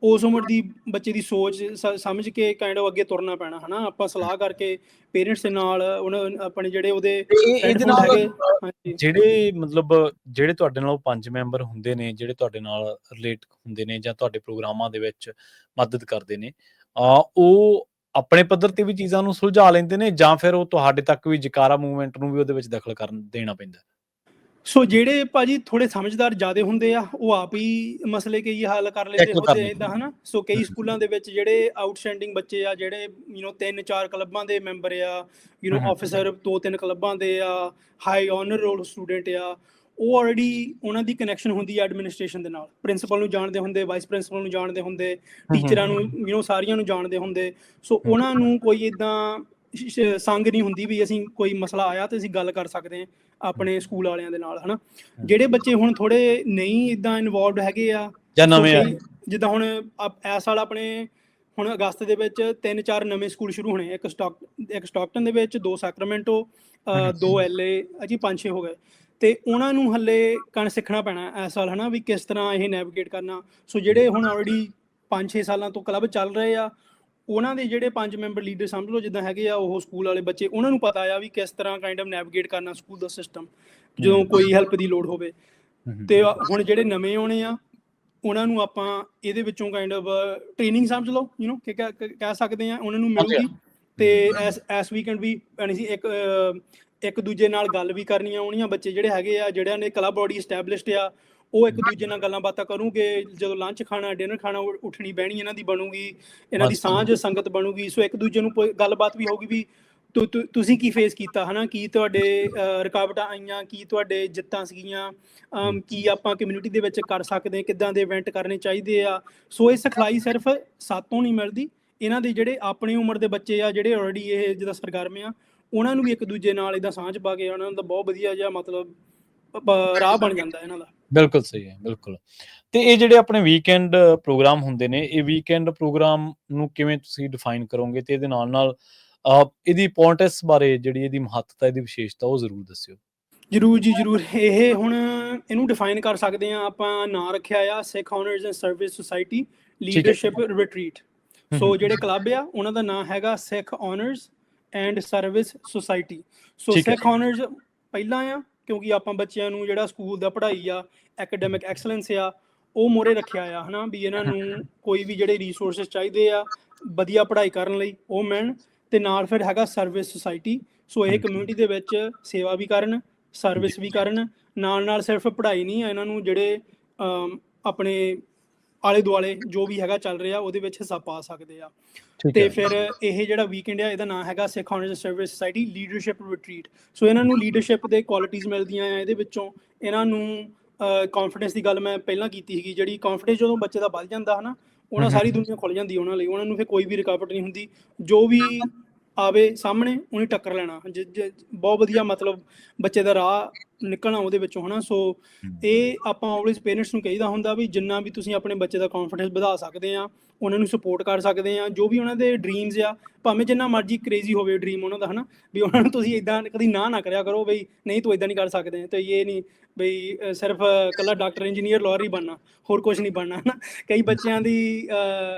ਉਸ ਉਮਰ ਦੀ ਬੱਚੇ ਦੀ ਸੋਚ ਸਮਝ ਕੇ ਕਾਈਂਡ ਆਫ ਅੱਗੇ ਤੁਰਨਾ ਪੈਣਾ ਹਨਾ। ਆਪਾਂ ਸਲਾਹ ਕਰਕੇ ਪੇਰੈਂਟਸ ਦੇ ਨਾਲ ਉਹਨਾਂ ਆਪਣੇ ਜਿਹੜੇ ਉਹਦੇ ਫਰੈਂਡ ਇਹਦੇ ਫਰੁੰਡ ਨਾਲ ਹੈਗੇ, ਹਾਂਜੀ ਜਿਹੜੇ ਮਤਲਬ ਜਿਹੜੇ ਤੁਹਾਡੇ ਨਾਲ 5 ਮੈਂਬਰ ਹੁੰਦੇ ਨੇ, ਜਿਹੜੇ ਤੁਹਾਡੇ ਨਾਲ ਰਿਲੇਟ ਹੁੰਦੇ ਨੇ ਜਾਂ ਤੁਹਾਡੇ ਪ੍ਰੋਗਰਾਮਾਂ ਦੇ ਵਿੱਚ ਮਦਦ ਕਰਦੇ ਨੇ, ਉਹ ਆਪਣੇ ਪੱਧਰ ਤੇ ਵੀ ਚੀਜ਼ਾਂ ਨੂੰ ਸੁਲਝਾ ਲੈਂਦੇ ਨੇ ਜਾਂ ਫਿਰ ਉਹ ਤੁਹਾਡੇ ਤੱਕ ਵੀ ਜਕਾਰਾ ਮੂਵਮੈਂਟ ਨੂੰ ਵੀ ਉਹਦੇ ਵਿੱਚ ਦਖਲ ਕਰਨ ਦੇਣਾ ਪੈਂਦਾ? ਸੋ ਜਿਹੜੇ ਭਾਜੀ ਥੋੜੇ ਸਮਝਦਾਰ ਜ਼ਿਆਦੇ ਹੁੰਦੇ ਆ ਉਹ ਆਪ ਹੀ ਮਸਲੇ ਕਈ ਹੱਲ ਕਰ ਲੈਂਦੇ ਟੈਕਲ ਕਰ ਹੁੰਦੇ ਲੈਂਦੇ ਇਦਾਂ ਹਨਾ। ਸੋ ਕਈ ਸਕੂਲਾਂ ਦੇ ਵਿੱਚ ਜਿਹੜੇ ਆਊਟਸਟੈਂਡਿੰਗ ਬੱਚੇ ਆ, ਜਿਹੜੇ 3-4 ਕਲੱਬਾਂ ਦੇ ਮੈਂਬਰ ਆ, ਆਫਿਸਰ 2-3 ਕਲੱਬਾਂ ਦੇ ਆ, ਹਾਈ ਆਨਰ ਰੋਲ ਸਟੂਡੈਂਟ ਆ, ਉਹ ਆਲਰੇਡੀ ਉਹਨਾਂ ਦੀ ਕਨੈਕਸ਼ਨ ਹੁੰਦੀ ਹੈ ਐਡਮਿਨਿਸਟ੍ਰੇਸ਼ਨ ਦੇ ਨਾਲ, ਪ੍ਰਿੰਸੀਪਲ ਨੂੰ ਜਾਣਦੇ ਹੁੰਦੇ, ਵਾਈਸ ਪ੍ਰਿੰਸੀਪਲ ਨੂੰ ਜਾਣਦੇ ਹੁੰਦੇ, ਟੀਚਰਾਂ ਨੂੰ ਸਾਰੀਆਂ ਨੂੰ ਜਾਣਦੇ ਹੁੰਦੇ। ਸੋ ਉਹਨਾਂ ਨੂੰ ਕੋਈ ਇੱਦਾਂ ਸੰਗ ਨਹੀਂ ਹੁੰਦੀ ਵੀ ਅਸੀਂ ਕੋਈ ਮਸਲਾ ਆਇਆ ਤੇ ਅਸੀਂ ਗੱਲ ਕਰ ਸਕਦੇ ਹਾਂ ਆਪਣੇ ਸਕੂਲ ਵਾਲਿਆਂ ਦੇ ਨਾਲ ਹਨਾ। ਜਿਹੜੇ ਬੱਚੇ ਹੁਣ ਥੋੜੇ ਨਹੀਂ ਇਦਾਂ ਇਨਵੋਲਵਡ ਹੈਗੇ ਆ ਜਾਂ ਨਵੇਂ ਆ, ਜਿੱਦਾਂ ਹੁਣ ਇਸ ਸਾਲ ਆਪਣੇ ਹੁਣ ਅਗਸਤ ਦੇ ਵਿੱਚ 3-4 ਨਵੇਂ ਸਕੂਲ ਸ਼ੁਰੂ ਹੋਣੇ, ਇੱਕ ਸਟਾਕਟਨ ਦੇ ਵਿੱਚ, 2 ਸੈਕਰਾਮੈਂਟੋ, 2 LA, ਅਜੀ 5-6 ਹੋ ਗਏ। ਤੇ ਉਹਨਾਂ ਨੂੰ ਹੱਲੇ ਸਿੱਖਣਾ ਪੈਣਾ ਇਸ ਸਾਲ ਹਨਾ ਵੀ ਕਿਸ ਤਰ੍ਹਾਂ ਇਹ ਨੈਵੀਗੇਟ ਕਰਨਾ। ਸੋ ਜਿਹੜੇ ਹੁਣ ਆਲਰੇਡੀ 5-6 ਸਾਲਾਂ ਤੋਂ ਕਲੱਬ ਚੱਲ ਰਹੇ ਆ, ਉਹਨਾਂ ਦੇ ਜਿਹੜੇ 5 ਮੈਂਬਰ ਲੀਡਰ ਸਮਝ ਲਓ ਜਿੱਦਾਂ ਹੈਗੇ ਆ, ਉਹ ਸਕੂਲ ਵਾਲੇ ਬੱਚੇ, ਉਹਨਾਂ ਨੂੰ ਪਤਾ ਆ ਵੀ ਕਿਸ ਤਰ੍ਹਾਂ ਕਾਈਂਡ ਆਫ ਨੈਵੀਗੇਟ ਕਰਨਾ ਸਕੂਲ ਦਾ ਸਿਸਟਮ ਜਦੋਂ ਕੋਈ ਹੈਲਪ ਦੀ ਲੋੜ ਹੋਵੇ। ਤੇ ਹੁਣ ਜਿਹੜੇ ਨਵੇਂ ਆਉਣੇ ਆ ਉਹਨਾਂ ਨੂੰ ਆਪਾਂ ਇਹਦੇ ਵਿੱਚੋਂ ਕਾਈਂਡ ਆਫ ਟ੍ਰੇਨਿੰਗ ਸਮਝ ਲਓ ਕਹਿ ਸਕਦੇ ਆ, ਉਹਨਾਂ ਨੂੰ ਮਿਲੂਗੀ। ਤੇ ਇਸ ਵੀਕਐਂਡ ਵੀ ਸੀ ਇੱਕ ਦੂਜੇ ਨਾਲ ਗੱਲ ਵੀ ਕਰਨੀਆਂ ਆਉਣੀਆਂ। ਬੱਚੇ ਜਿਹੜੇ ਹੈਗੇ ਆ, ਜਿਹੜਿਆਂ ਨੇ ਕਲੱਬ ਬੋਡੀ ਐਸਟੈਬਲਿਸ਼ਡ ਆ, ਉਹ ਇੱਕ ਦੂਜੇ ਨਾਲ ਗੱਲਾਂ ਬਾਤਾਂ ਕਰੂਗੇ। ਜਦੋਂ ਲੰਚ ਖਾਣਾ, ਡਿਨਰ ਖਾਣਾ, ਉੱਠਣੀ ਬਹਿਣੀ ਇਹਨਾਂ ਦੀ ਬਣੂਗੀ, ਇਹਨਾਂ ਦੀ ਸਾਂਝ ਸੰਗਤ ਬਣੂਗੀ। ਸੋ ਇੱਕ ਦੂਜੇ ਨੂੰ ਗੱਲਬਾਤ ਵੀ ਹੋਊਗੀ ਵੀ ਤੁਸੀਂ ਕੀ ਫੇਸ ਕੀਤਾ ਹਨਾ, ਕੀ ਤੁਹਾਡੇ ਰੁਕਾਵਟਾਂ ਆਈਆਂ, ਕੀ ਤੁਹਾਡੇ ਜਿੱਤਾਂ ਸੀਗੀਆਂ, ਕੀ ਆਪਾਂ ਕਮਿਊਨਿਟੀ ਦੇ ਵਿੱਚ ਕਰ ਸਕਦੇ, ਕਿੱਦਾਂ ਦੇ ਇਵੈਂਟ ਕਰਨੇ ਚਾਹੀਦੇ ਆ। ਸੋ ਇਹ ਸਿਖਲਾਈ ਸਿਰਫ ਸਾਤੋਂ ਨਹੀਂ ਮਿਲਦੀ, ਇਹਨਾਂ ਦੇ ਜਿਹੜੇ ਆਪਣੀ ਉਮਰ ਦੇ ਬੱਚੇ ਆ, ਜਿਹੜੇ ਆਲਰੇਡੀ ਇਹ ਜਿੱਦਾਂ ਸਰਗਰਮ ਆ, ਉਹਨਾਂ ਨੂੰ ਵੀ ਇੱਕ ਦੂਜੇ ਨਾਲ ਇਦਾਂ ਸਾਂਝ ਪਾ ਕੇ ਉਹਨਾਂ ਦਾ ਬਹੁਤ ਵਧੀਆ ਜਿਹਾ ਮਤਲਬ ਰਾਹ ਬਣ ਜਾਂਦਾ ਇਹਨਾਂ ਦਾ। ਬਿਲਕੁਲ ਸਹੀ ਹੈ, ਬਿਲਕੁਲ। ਤੇ ਇਹ ਜਿਹੜੇ ਆਪਣੇ ਵੀਕਐਂਡ ਪ੍ਰੋਗਰਾਮ ਹੁੰਦੇ ਨੇ, ਇਹ ਵੀਕਐਂਡ ਪ੍ਰੋਗਰਾਮ ਨੂੰ ਕਿਵੇਂ ਤੁਸੀਂ ਡਿਫਾਈਨ ਕਰੋਗੇ ਤੇ ਇਹਦੇ ਨਾਲ ਇਹਦੀ ਇੰਪੋਰਟੈਂਸ ਬਾਰੇ, ਜਿਹੜੀ ਇਹਦੀ ਮਹੱਤਤਾ, ਇਹਦੀ ਵਿਸ਼ੇਸ਼ਤਾ, ਉਹ ਜ਼ਰੂਰ ਦੱਸਿਓ। ਜ਼ਰੂਰ ਜੀ ਜ਼ਰੂਰ। ਇਹ ਹੁਣ ਇਹਨੂੰ ਡਿਫਾਈਨ ਕਰ ਸਕਦੇ ਹਾਂ ਆਪਾਂ, ਨਾਂ ਰੱਖਿਆ ਆ Sikh honours and service society leadership retreat. So ਜਿਹੜੇ ਕਲੱਬ ਆ ਉਹਨਾਂ ਦਾ ਨਾਂ ਹੈਗਾ Sikh honours and service society. So Sikh honours ਪਹਿਲਾਂ ਆ ਕਿਉਂਕਿ ਆਪਾਂ ਬੱਚਿਆਂ ਨੂੰ ਜਿਹੜਾ ਸਕੂਲ ਦਾ ਪੜ੍ਹਾਈ ਆ, ਐਕੈਡੈਮਿਕ ਐਕਸਲੈਂਸ ਆ, ਉਹ ਮੋਹਰੇ ਰੱਖਿਆ ਆ ਹਨਾ ਵੀ ਇਹਨਾਂ ਨੂੰ ਕੋਈ ਵੀ ਜਿਹੜੇ ਰਿਸੋਰਸਿਸ ਚਾਹੀਦੇ ਆ ਵਧੀਆ ਪੜ੍ਹਾਈ ਕਰਨ ਲਈ ਉਹ ਮਿਲਣ। ਤੇ ਨਾਲ ਫਿਰ ਹੈਗਾ ਸਰਵਿਸ ਸੁਸਾਇਟੀ। ਸੋ ਇਹ ਕਮਿਊਨਿਟੀ ਦੇ ਵਿੱਚ ਸੇਵਾ ਵੀ ਕਰਨ, ਸਰਵਿਸ ਵੀ ਕਰਨ, ਨਾਲ ਸਿਰਫ ਪੜ੍ਹਾਈ ਨਹੀਂ, ਇਹਨਾਂ ਨੂੰ ਜਿਹੜੇ ਆਪਣੇ ਆਲੇ ਦੁਆਲੇ ਜੋ ਵੀ ਹੈਗਾ ਚੱਲ ਰਿਹਾ ਉਹਦੇ ਵਿੱਚ ਹਿੱਸਾ ਪਾ ਸਕਦੇ ਆ। ਤੇ ਫਿਰ ਇਹ ਜਿਹੜਾ ਵੀਕਐਂਡ ਆ ਇਹਦਾ ਨਾਮ ਹੈਗਾ Sikh honours service society leadership retreat. So ਇਹਨਾਂ ਨੂੰ ਲੀਡਰਸ਼ਿਪ ਦੇ ਕੁਆਲਿਟੀਜ਼ ਮਿਲਦੀਆਂ ਆ ਇਹਦੇ ਵਿੱਚੋਂ। ਇਹਨਾਂ ਨੂੰ ਕੌਨਫੀਡੈਂਸ ਦੀ ਗੱਲ ਮੈਂ ਪਹਿਲਾਂ ਕੀਤੀ ਸੀਗੀ, ਜਿਹੜੀ ਕੌਨਫੀਡੈਂਸ ਜਦੋਂ ਬੱਚੇ ਦਾ ਵੱਧ ਜਾਂਦਾ ਹਨਾ, ਉਹਨਾਂ ਸਾਰੀ ਦੁਨੀਆ ਖੁੱਲ ਜਾਂਦੀ ਉਹਨਾਂ ਲਈ। ਉਹਨਾਂ ਨੂੰ ਫਿਰ ਕੋਈ ਵੀ ਰੁਕਾਵਟ ਨਹੀਂ ਹੁੰਦੀ, ਜੋ ਵੀ ਆਵੇ ਸਾਹਮਣੇ ਉਹਨੇ ਟੱਕਰ ਲੈਣਾ। ਬਹੁਤ ਵਧੀਆ ਮਤਲਬ ਬੱਚੇ ਦਾ ਰਾਹ ਨਿਕਲਣਾ ਉਹਦੇ ਵਿੱਚੋਂ ਹਨਾ। ਸੋ ਇਹ ਆਪਾਂ ਆਲਵੇਜ਼ ਪੇਰੈਂਟਸ ਨੂੰ ਕਹੀਦਾ ਹੁੰਦਾ ਵੀ ਜਿੰਨਾ ਵੀ ਤੁਸੀਂ ਆਪਣੇ ਬੱਚੇ ਦਾ ਕੌਨਫੀਡੈਂਸ ਵਧਾ ਸਕਦੇ ਆ, ਉਹਨਾਂ ਨੂੰ ਸਪੋਰਟ ਕਰ ਸਕਦੇ ਆ। ਜੋ ਵੀ ਉਹਨਾਂ ਦੇ ਡ੍ਰੀਮਸ ਆ, ਭਾਵੇਂ ਜਿੰਨਾ ਮਰਜ਼ੀ ਕ੍ਰੇਜ਼ੀ ਹੋਵੇ ਡ੍ਰੀਮ ਉਹਨਾਂ ਦਾ ਹਨਾ, ਵੀ ਉਹਨਾਂ ਨੂੰ ਤੁਸੀਂ ਇੱਦਾਂ ਕਦੀ ਨਾ ਕਰਿਆ ਕਰੋ ਬਈ ਨਹੀਂ ਤੂੰ ਇੱਦਾਂ ਨਹੀਂ ਕਰ ਸਕਦੇ। ਤੇ ਇਹ ਨਹੀਂ ਬਈ ਸਿਰਫ ਇਕੱਲਾ ਡਾਕਟਰ, ਇੰਜੀਨੀਅਰ, ਲਾਇਰ ਹੀ ਬਣਨਾ, ਹੋਰ ਕੁਝ ਨਹੀਂ ਬਣਨਾ ਹਨਾ। ਕਈ ਬੱਚਿਆਂ ਦੀ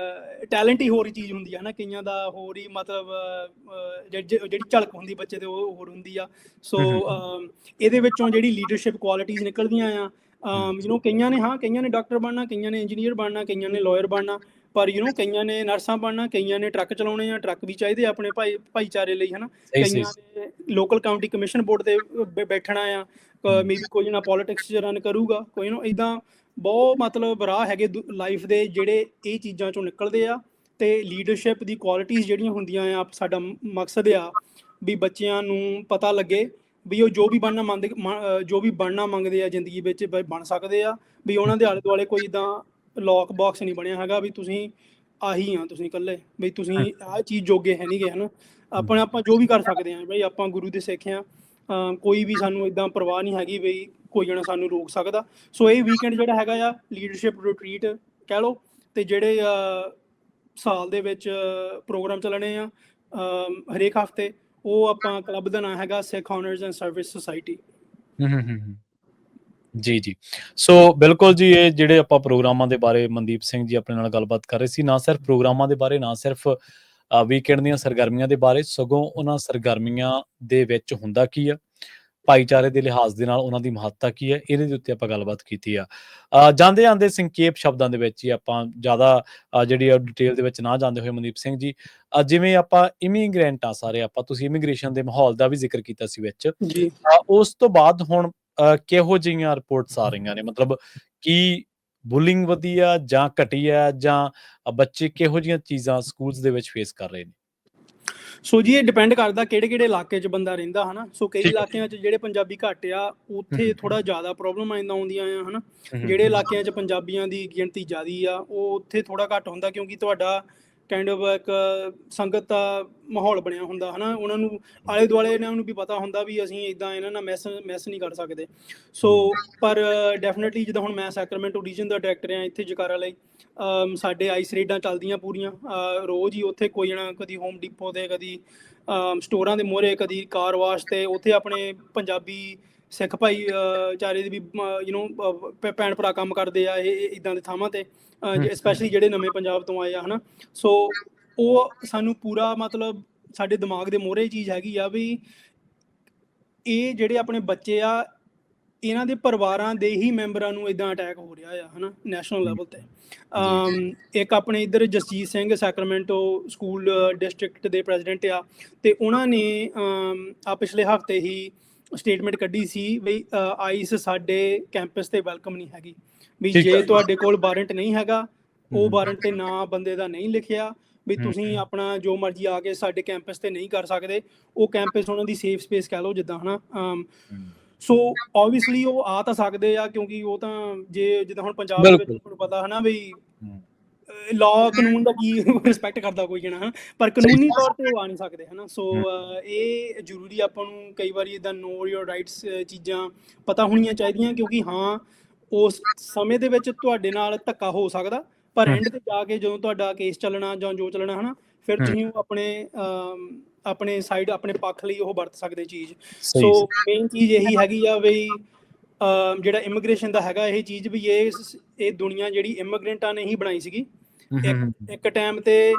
ਟੈਲੈਂਟ ਹੀ ਹੋਰ ਹੀ ਚੀਜ਼ ਹੁੰਦੀ ਹੈ ਹਨਾ, ਕਈਆਂ ਦਾ ਹੋਰ ਹੀ ਮਤਲਬ ਜਿਹੜੀ ਝਲਕ ਹੁੰਦੀ ਬੱਚੇ ਦੇ ਉਹ ਹੋਰ ਹੁੰਦੀ ਆ। ਸੋ ਇਹਦੇ ਵਿੱਚੋਂ ਜਿਹੜੀ ਲੀਡਰਸ਼ਿਪ ਕੁਆਲਿਟੀਜ਼ ਨਿਕਲਦੀਆਂ ਆ, ਕਈਆਂ ਨੇ ਡਾਕਟਰ ਬਣਨਾ, ਕਈਆਂ ਨੇ ਇੰਜੀਨੀਅਰ ਬਣਨਾ, ਕਈਆਂ ਨੇ ਲਾਇਰ ਬਣਨਾ, ਪਰ ਕਈਆਂ ਨੇ ਨਰਸਾਂ ਬਣਨਾ, ਕਈਆਂ ਨੇ ਟਰੱਕ ਚਲਾਉਣੇ ਆ, ਟਰੱਕ ਵੀ ਚਾਹੀਦੇ ਆਪਣੇ ਭਾਈਚਾਰੇ ਲਈ ਹਨਾ, ਕਈਆਂ ਨੇ ਲੋਕਲ ਕਾਊਂਟੀ ਕਮਿਸ਼ਨ ਬੋਰਡ ਤੇ ਬੈਠਣਾ ਆ, ਮੇਬੀ ਕੋਈ ਨਾ ਪੋਲੀਟਿਕਸ 'ਚ ਰਨ ਕਰੂਗਾ, ਕੋਈ ਨਾ ਇੱਦਾਂ ਬਹੁਤ ਮਤਲਬ ਰਾਹ ਹੈਗੇ ਲਾਈਫ ਦੇ ਜਿਹੜੇ ਇਹ ਚੀਜ਼ਾਂ 'ਚੋਂ ਨਿਕਲਦੇ ਆ। ਤੇ ਲੀਡਰਸ਼ਿਪ ਦੀ ਕੁਆਲਿਟੀਜ਼ ਜਿਹੜੀਆਂ ਹੁੰਦੀਆਂ ਆ, ਸਾਡਾ ਮਕਸਦ ਆ ਵੀ ਬੱਚਿਆਂ ਨੂੰ ਪਤਾ ਲੱਗੇ ਵੀ ਉਹ ਜੋ ਵੀ ਬਣਨਾ ਮੰਗਦੇ ਆ ਜ਼ਿੰਦਗੀ ਵਿੱਚ ਬਣ ਸਕਦੇ ਆ। ਵੀ ਉਹਨਾਂ ਦੇ ਆਲੇ ਦੁਆਲੇ ਕੋਈ ਇੱਦਾਂ ਲੌਕ ਬਾਕਸ ਨਹੀਂ ਬਣਿਆ ਹੈਗਾ ਵੀ ਤੁਸੀਂ ਆਹੀ ਆ, ਤੁਸੀਂ ਇਕੱਲੇ ਬਈ ਤੁਸੀਂ ਆਹ ਚੀਜ਼ ਜੋਗੇ ਹੈ ਨਹੀਂ ਗੇ ਹਨਾ। ਆਪਾਂ ਜੋ ਵੀ ਕਰ ਸਕਦੇ ਹਾਂ ਬਈ, ਆਪਾਂ ਗੁਰੂ ਦੇ ਸਿੱਖ ਆ, ਕੋਈ ਵੀ ਸਾਨੂੰ ਇੱਦਾਂ ਪਰਵਾਹ ਨਹੀਂ ਹੈਗੀ ਬਈ ਕੋਈ ਜਣਾ ਸਾਨੂੰ ਰੋਕ ਸਕਦਾ। ਸੋ ਇਹ ਵੀਕਐਂਡ ਜਿਹੜਾ ਹੈਗਾ ਆ ਲੀਡਰਸ਼ਿਪ ਰਿਟਰੀਟ ਕਹਿ ਲਓ। ਤੇ ਜਿਹੜੇ ਸਾਲ ਦੇ ਵਿੱਚ ਪ੍ਰੋਗਰਾਮ ਚੱਲਣੇ ਆ ਹਰੇਕ ਹਫ਼ਤੇ, ਉਹ ਆਪਾਂ ਕਲੱਬ ਦਾ ਨਾਮ ਹੈਗਾ Sikh honours and service society. ਜੀ। ਸੋ ਬਿਲਕੁਲ ਜੀ, ਇਹ ਜਿਹੜੇ ਆਪਾਂ ਪ੍ਰੋਗਰਾਮਾਂ ਦੇ ਬਾਰੇ ਮਨਦੀਪ ਸਿੰਘ ਜੀ ਆਪਣੇ ਨਾਲ ਗੱਲਬਾਤ ਕਰ ਰਹੇ ਸੀ, ਨਾ ਸਿਰਫ ਪ੍ਰੋਗਰਾਮਾਂ ਦੇ ਬਾਰੇ, ਨਾ ਸਿਰਫ ਵੀਕਐਂਡ ਦੀਆਂ ਸਰਗਰਮੀਆਂ ਦੇ ਬਾਰੇ, ਸਗੋਂ ਉਹਨਾਂ ਸਰਗਰਮੀਆਂ ਦੇ ਵਿੱਚ ਹੁੰਦਾ ਕੀ ਆ, ਭਾਈਚਾਰੇ ਦੇ ਲਿਹਾਜ਼ ਦੇ ਨਾਲ ਉਹਨਾਂ ਦੀ ਮਹੱਤਤਾ ਕੀ ਹੈ, ਇਹਦੇ ਦੇ ਉੱਤੇ ਆਪਾਂ ਗੱਲਬਾਤ ਕੀਤੀ ਆ। ਜਾਂਦੇ ਸੰਖੇਪ ਸ਼ਬਦਾਂ ਦੇ ਵਿੱਚ ਹੀ ਆਪਾਂ ਜ਼ਿਆਦਾ ਜਿਹੜੀ ਆ ਡਿਟੇਲ ਦੇ ਵਿੱਚ ਨਾ ਜਾਂਦੇ ਹੋਏ ਮਨਦੀਪ ਸਿੰਘ ਜੀ, ਜਿਵੇਂ ਆਪਾਂ ਇਮੀਗ੍ਰੈਂਟ ਆ ਸਾਰੇ ਆਪਾਂ, ਤੁਸੀਂ ਇਮੀਗ੍ਰੇਸ਼ਨ ਦੇ ਮਾਹੌਲ ਦਾ ਵੀ ਜ਼ਿਕਰ ਕੀਤਾ ਸੀ ਵਿੱਚ, ਜੀ। ਉਸ ਤੋਂ ਬਾਅਦ ਹੁਣ ਕਿਹੋ ਜਿਹੀਆਂ ਰਿਪੋਰਟਸ ਆ ਰਹੀਆਂ ਨੇ, ਮਤਲਬ ਕੀ ਬੁਲਿੰਗ ਵਧੀ ਆ ਜਾਂ ਘਟੀ ਆ, ਜਾਂ ਬੱਚੇ ਕਿਹੋ ਜਿਹੀਆਂ ਚੀਜ਼ਾਂ ਸਕੂਲਸ ਦੇ ਵਿੱਚ ਫੇਸ ਕਰ ਰਹੇ ਨੇ? ਸੋ ਜੀ ਇਹ ਡਿਪੈਂਡ ਕਰਦਾ ਕਿਹੜੇ ਇਲਾਕੇ 'ਚ ਬੰਦਾ ਰਹਿੰਦਾ ਹਨਾ। ਸੋ ਕਈ ਠੀਕ ਹੈ। ਇਲਾਕਿਆਂ 'ਚ ਜਿਹੜੇ ਪੰਜਾਬੀ ਘੱਟ ਆ ਉੱਥੇ ਹਮ, ਥੋੜਾ ਜ਼ਿਆਦਾ ਪ੍ਰੋਬਲਮ ਆਉਂਦੀਆਂ ਆ ਹਨਾ। ਹਮ, ਜਿਹੜੇ ਹਮ, ਇਲਾਕਿਆਂ 'ਚ ਪੰਜਾਬੀਆਂ ਦੀ ਗਿਣਤੀ ਜ਼ਿਆਦੀ ਆ ਉਹ ਉੱਥੇ ਥੋੜਾ ਘੱਟ ਹੁੰਦਾ, ਕਿਉਂਕਿ ਤੁਹਾਡਾ ਕਾਈਂਡ ਆਫ ਇੱਕ ਸੰਗਤ ਦਾ ਮਾਹੌਲ ਬਣਿਆ ਹੁੰਦਾ ਹਨਾ। ਉਹਨਾਂ ਨੂੰ ਆਲੇ ਦੁਆਲੇ ਇਹਨਾਂ ਨੂੰ ਵੀ ਪਤਾ ਹੁੰਦਾ ਵੀ ਅਸੀਂ ਇਦਾਂ ਇਹਨਾਂ ਨਾਲ ਮੈਸ ਨਹੀਂ ਕਰ ਸਕਦੇ। ਸੋ ਪਰ ਡੈਫੀਨਿਟਲੀ ਜਿੱਦਾਂ ਹੁਣ ਮੈਂ ਸੈਕਰਾਮੈਂਟੋ ਰੀਜਨ ਦਾ ਡਾਇਰੈਕਟਰ ਆ ਇੱਥੇ ਜਕਾਰਾ ਲਈ, ਸਾਡੇ ਆਈਸ ਰੇਡਾਂ ਚੱਲਦੀਆਂ ਪੂਰੀਆਂ, ਰੋਜ਼ ਹੀ ਉੱਥੇ ਕੋਈ ਨਾ, ਕਦੀ ਹੋਮ ਡਿਪੋ ਤੇ, ਕਦੀ ਸਟੋਰਾਂ ਦੇ ਮੂਹਰੇ, ਕਦੀ ਕਾਰ ਵਾਸ਼ ਤੇ, ਉੱਥੇ ਆਪਣੇ ਪੰਜਾਬੀ ਸਿੱਖ ਭਾਈਚਾਰੇ ਦੇ ਵੀ ਭੈਣ ਭਰਾ ਕੰਮ ਕਰਦੇ ਆ ਇਹ ਇੱਦਾਂ ਦੇ ਥਾਵਾਂ ਤੇ, ਸਪੈਸ਼ਲੀ ਜਿਹੜੇ ਨਵੇਂ ਪੰਜਾਬ ਤੋਂ ਆਏ ਆ ਹਨਾ। ਸੋ ਉਹ ਸਾਨੂੰ ਪੂਰਾ ਮਤਲਬ ਸਾਡੇ ਦਿਮਾਗ ਦੇ ਮੂਹਰੇ ਚੀਜ਼ ਹੈਗੀ ਆ ਵੀ ਇਹ ਜਿਹੜੇ ਆਪਣੇ ਬੱਚੇ ਆ ਇਹਨਾਂ ਦੇ ਪਰਿਵਾਰਾਂ ਦੇ ਹੀ ਮੈਂਬਰਾਂ ਨੂੰ ਇਦਾਂ ਅਟੈਕ ਹੋ ਰਿਹਾ ਆ ਹਨਾ ਨੈਸ਼ਨਲ ਲੈਵਲ ਤੇ। ਇੱਕ ਆਪਣੇ ਇੱਧਰ Jasjit Singh Sacramento school district ਦੇ ਪ੍ਰੈਜ਼ੀਡੈਂਟ ਆ, ਤੇ ਉਹਨਾਂ ਨੇ ਪਿਛਲੇ ਹਫ਼ਤੇ ਹੀ ਸਟੇਟਮੈਂਟ ਕੱਢੀ ਸੀ ਵੀ ਆਈਸ ਸਾਡੇ ਕੈਂਪਸ ਤੇ ਵੈਲਕਮ ਨਹੀਂ ਹੈਗੀ, ਵੀ ਜੇ ਤੁਹਾਡੇ ਕੋਲ ਵਾਰੰਟ ਨਹੀਂ ਹੈਗਾ, ਉਹ ਵਾਰੰਟ ਤੇ ਨਾਂ ਬੰਦੇ ਦਾ ਨਹੀਂ ਲਿਖਿਆ, ਵੀ ਤੁਸੀਂ ਆਪਣਾ ਜੋ ਮਰਜ਼ੀ ਆ ਕੇ ਸਾਡੇ ਕੈਂਪਸ ਤੇ ਨਹੀਂ ਕਰ ਸਕਦੇ। ਉਹ ਕੈਂਪਸ ਉਹਨਾਂ ਦੀ ਸੇਫ ਸਪੇਸ ਕਹਿ ਲਓ ਜਿੱਦਾਂ ਹਨਾ। ਸੋ ਓਬਵੀਅਸਲੀ ਉਹ ਆ ਤਾਂ ਸਕਦੇ ਆ, ਕਿਉਂਕਿ ਉਹ ਤਾਂ ਜੇ ਜਿੱਦਾਂ ਹੁਣ ਪੰਜਾਬ ਦੇ ਵਿੱਚ ਤੁਹਾਨੂੰ ਪਤਾ ਹਨਾ ਵੀ ਲਾਅ ਕਾਨੂੰਨ ਦਾ ਕੀ ਰਿਸਪੈਕਟ ਕਰਦਾ ਕੋਈ ਜਣਾ ਹਨਾ, ਪਰ ਕਾਨੂੰਨੀ ਤੌਰ ਤੇ ਉਹ ਆ ਨਹੀਂ ਸਕਦੇ ਹਨਾ। ਸੋ ਇਹ ਜ਼ਰੂਰੀ ਆਪਾਂ ਨੂੰ ਕਈ ਵਾਰੀ ਇੱਦਾਂ ਨੋ ਯੋਰ ਰਾਈਟਸ ਚੀਜ਼ਾਂ ਪਤਾ ਹੋਣੀਆਂ ਚਾਹੀਦੀਆਂ, ਕਿਉਂਕਿ ਹਾਂ ਉਸ ਸਮੇਂ ਦੇ ਵਿੱਚ ਤੁਹਾਡੇ ਨਾਲ ਧੱਕਾ ਹੋ ਸਕਦਾ, ਪਰ ਐਂਡ ਤੇ ਜਾ ਕੇ ਜਦੋਂ ਤੁਹਾਡਾ ਕੇਸ ਚੱਲਣਾ ਜਾਂ ਜੋ ਚੱਲਣਾ ਹਨਾ, ਫਿਰ ਤੁਸੀਂ ਉਹ ਆਪਣੇ ਸਾਈਡ ਆਪਣੇ ਪੱਖ ਲਈ ਉਹ ਵਰਤ ਸਕਦੇ ਚੀਜ਼। ਸੋ ਮੇਨ ਚੀਜ਼ ਇਹੀ ਹੈਗੀ ਆ ਵੀ ਜਿਹੜਾ ਇਮੀਗ੍ਰੇਸ਼ਨ ਦਾ ਹੈਗਾ ਇਹ ਚੀਜ਼ ਵੀ ਇਹ ਦੁਨੀਆ ਜਿਹੜੀ ਇਮੀਗ੍ਰੈਂਟਾਂ ਨੇ ਹੀ ਬਣਾਈ ਸੀਗੀ। ਇੱਕ ਟਾਈਮ ਤੇ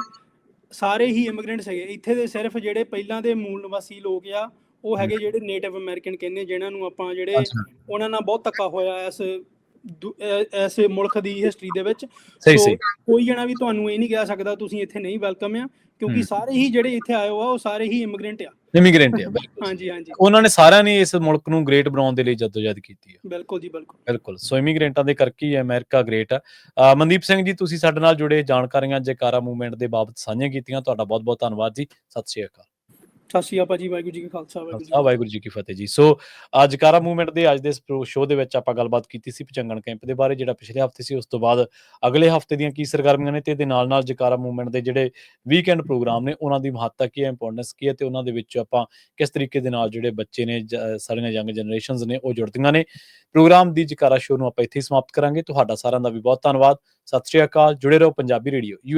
ਸਾਰੇ ਹੀ ਇਮੀਗ੍ਰੈਂਟ ਸੀਗੇ ਇੱਥੇ ਦੇ, ਸਿਰਫ ਜਿਹੜੇ ਪਹਿਲਾਂ ਦੇ ਮੂਲ ਨਿਵਾਸੀ ਲੋਕ ਆ ਉਹ ਹੈਗੇ ਜਿਹੜੇ ਨੇਟਿਵ ਅਮਰੀਕਨ ਕਹਿੰਦੇ, ਜਿਹਨਾਂ ਨੂੰ ਆਪਾਂ ਜਿਹੜੇ ਉਹਨਾਂ ਨਾਲ ਬਹੁਤ ਧੱਕਾ ਹੋਇਆ ਇਸ ਮੁਲਕ ਦੀ ਹਿਸਟਰੀ ਦੇ ਵਿੱਚ। ਸੋ ਕੋਈ ਜਣਾ ਵੀ ਤੁਹਾਨੂੰ ਇਹ ਨਹੀਂ ਕਹਿ ਸਕਦਾ ਤੁਸੀਂ ਇੱਥੇ ਨਹੀਂ ਵੈਲਕਮ ਆ, ਕਿਉਂਕਿ ਸਾਰੇ ਹੀ ਜਿਹੜੇ ਇੱਥੇ ਆਏ ਹੋ ਆ ਉਹ ਸਾਰੇ ਹੀ ਇਮੀਗ੍ਰੈਂਟ ਆ। ਹਾਂਜੀ। ਉਹਨਾਂ ਨੇ ਸਾਰਿਆਂ ਨੇ ਇਸ ਮੁਲਕ ਨੂੰ ਗ੍ਰੇਟ ਬਣਾਉਣ ਦੇ ਲਈ ਜਦੋਜਹਿਦ ਕੀਤੀ ਹੈ। ਬਿਲਕੁਲ ਜੀ, ਬਿਲਕੁਲ। ਸੋ ਇਮੀਗ੍ਰੈਂਟਾਂ ਦੇ ਕਰਕੇ ਹੀ ਅਮਰੀਕਾ ਗ੍ਰੇਟ ਆ। ਮਨਦੀਪ ਸਿੰਘ ਜੀ, ਤੁਸੀਂ ਸਾਡੇ ਨਾਲ ਜੁੜੇ, ਜਾਣਕਾਰੀਆਂ ਜੈਕਾਰਾ ਮੂਵਮੈਂਟ ਦੇ ਬਾਬਤ ਸਾਂਝੀਆਂ ਕੀਤੀਆਂ, ਤੁਹਾਡਾ ਬਹੁਤ ਬਹੁਤ ਧੰਨਵਾਦ ਜੀ। ਸਤਿ ਸ਼੍ਰੀ ਅਕਾਲ। ਸਤਿ ਸ਼੍ਰੀ ਅਕਾਲ ਜੀ। ਵਾਹਿਗੁਰੂ ਜੀ ਕਾ ਖਾਲਸਾ, ਵਾਹਿਗੁਰੂ ਜੀ ਕੀ ਫਤਿਹ ਜੀ। ਸੋ ਜੈਕਾਰਾ ਮੂਵਮੈਂਟ ਦੇ ਅੱਜ ਦੇ ਇਸ ਸ਼ੋਅ ਦੇ ਵਿੱਚ ਆਪਾਂ ਗੱਲਬਾਤ ਕੀਤੀ ਸੀ ਭਜੰਗਣ ਕੈਂਪ ਦੇ ਬਾਰੇ, ਜਿਹੜਾ ਪਿਛਲੇ ਹਫ਼ਤੇ ਸੀ। ਉਸ ਤੋਂ ਬਾਅਦ ਅਗਲੇ ਹਫ਼ਤੇ ਦੀਆਂ ਕੀ ਸਰਗਰਮੀਆਂ ਨੇ, ਤੇ ਇਹਦੇ ਨਾਲ ਜੈਕਾਰਾ ਮੂਵਮੈਂਟ ਦੇ ਜਿਹੜੇ ਵੀਕਐਂਡ ਪ੍ਰੋਗਰਾਮ ਨੇ ਉਹਨਾਂ ਦੀ ਮਹੱਤਤਾ ਕੀ ਹੈ, ਇੰਪੋਰਟੈਂਸ ਕੀ ਹੈ, ਤੇ ਉਹਨਾਂ ਦੇ ਵਿੱਚ ਆਪਾਂ ਕਿਸ ਤਰੀਕੇ ਦੇ ਨਾਲ ਜਿਹੜੇ ਬੱਚੇ ਨੇ, ਸਾਰੀਆਂ ਯੰਗ ਜਨਰੇਸ਼ਨਸ ਨੇ, ਉਹ ਜੁੜਦੀਆਂ ਨੇ। ਪ੍ਰੋਗਰਾਮ ਦੀ ਜੈਕਾਰਾ ਸ਼ੋਅ ਨੂੰ ਆਪਾਂ ਇੱਥੇ ਹੀ ਸਮਾਪਤ ਕਰਾਂਗੇ। ਤੁਹਾਡਾ ਸਾਰਿਆਂ ਦਾ ਵੀ ਬਹੁਤ ਧੰਨਵਾਦ। ਸਤਿ ਸ਼੍ਰੀ ਅਕਾਲ। ਜੁੜੇ ਰਹੋ ਪੰਜਾਬੀ ਰੇਡੀਓ।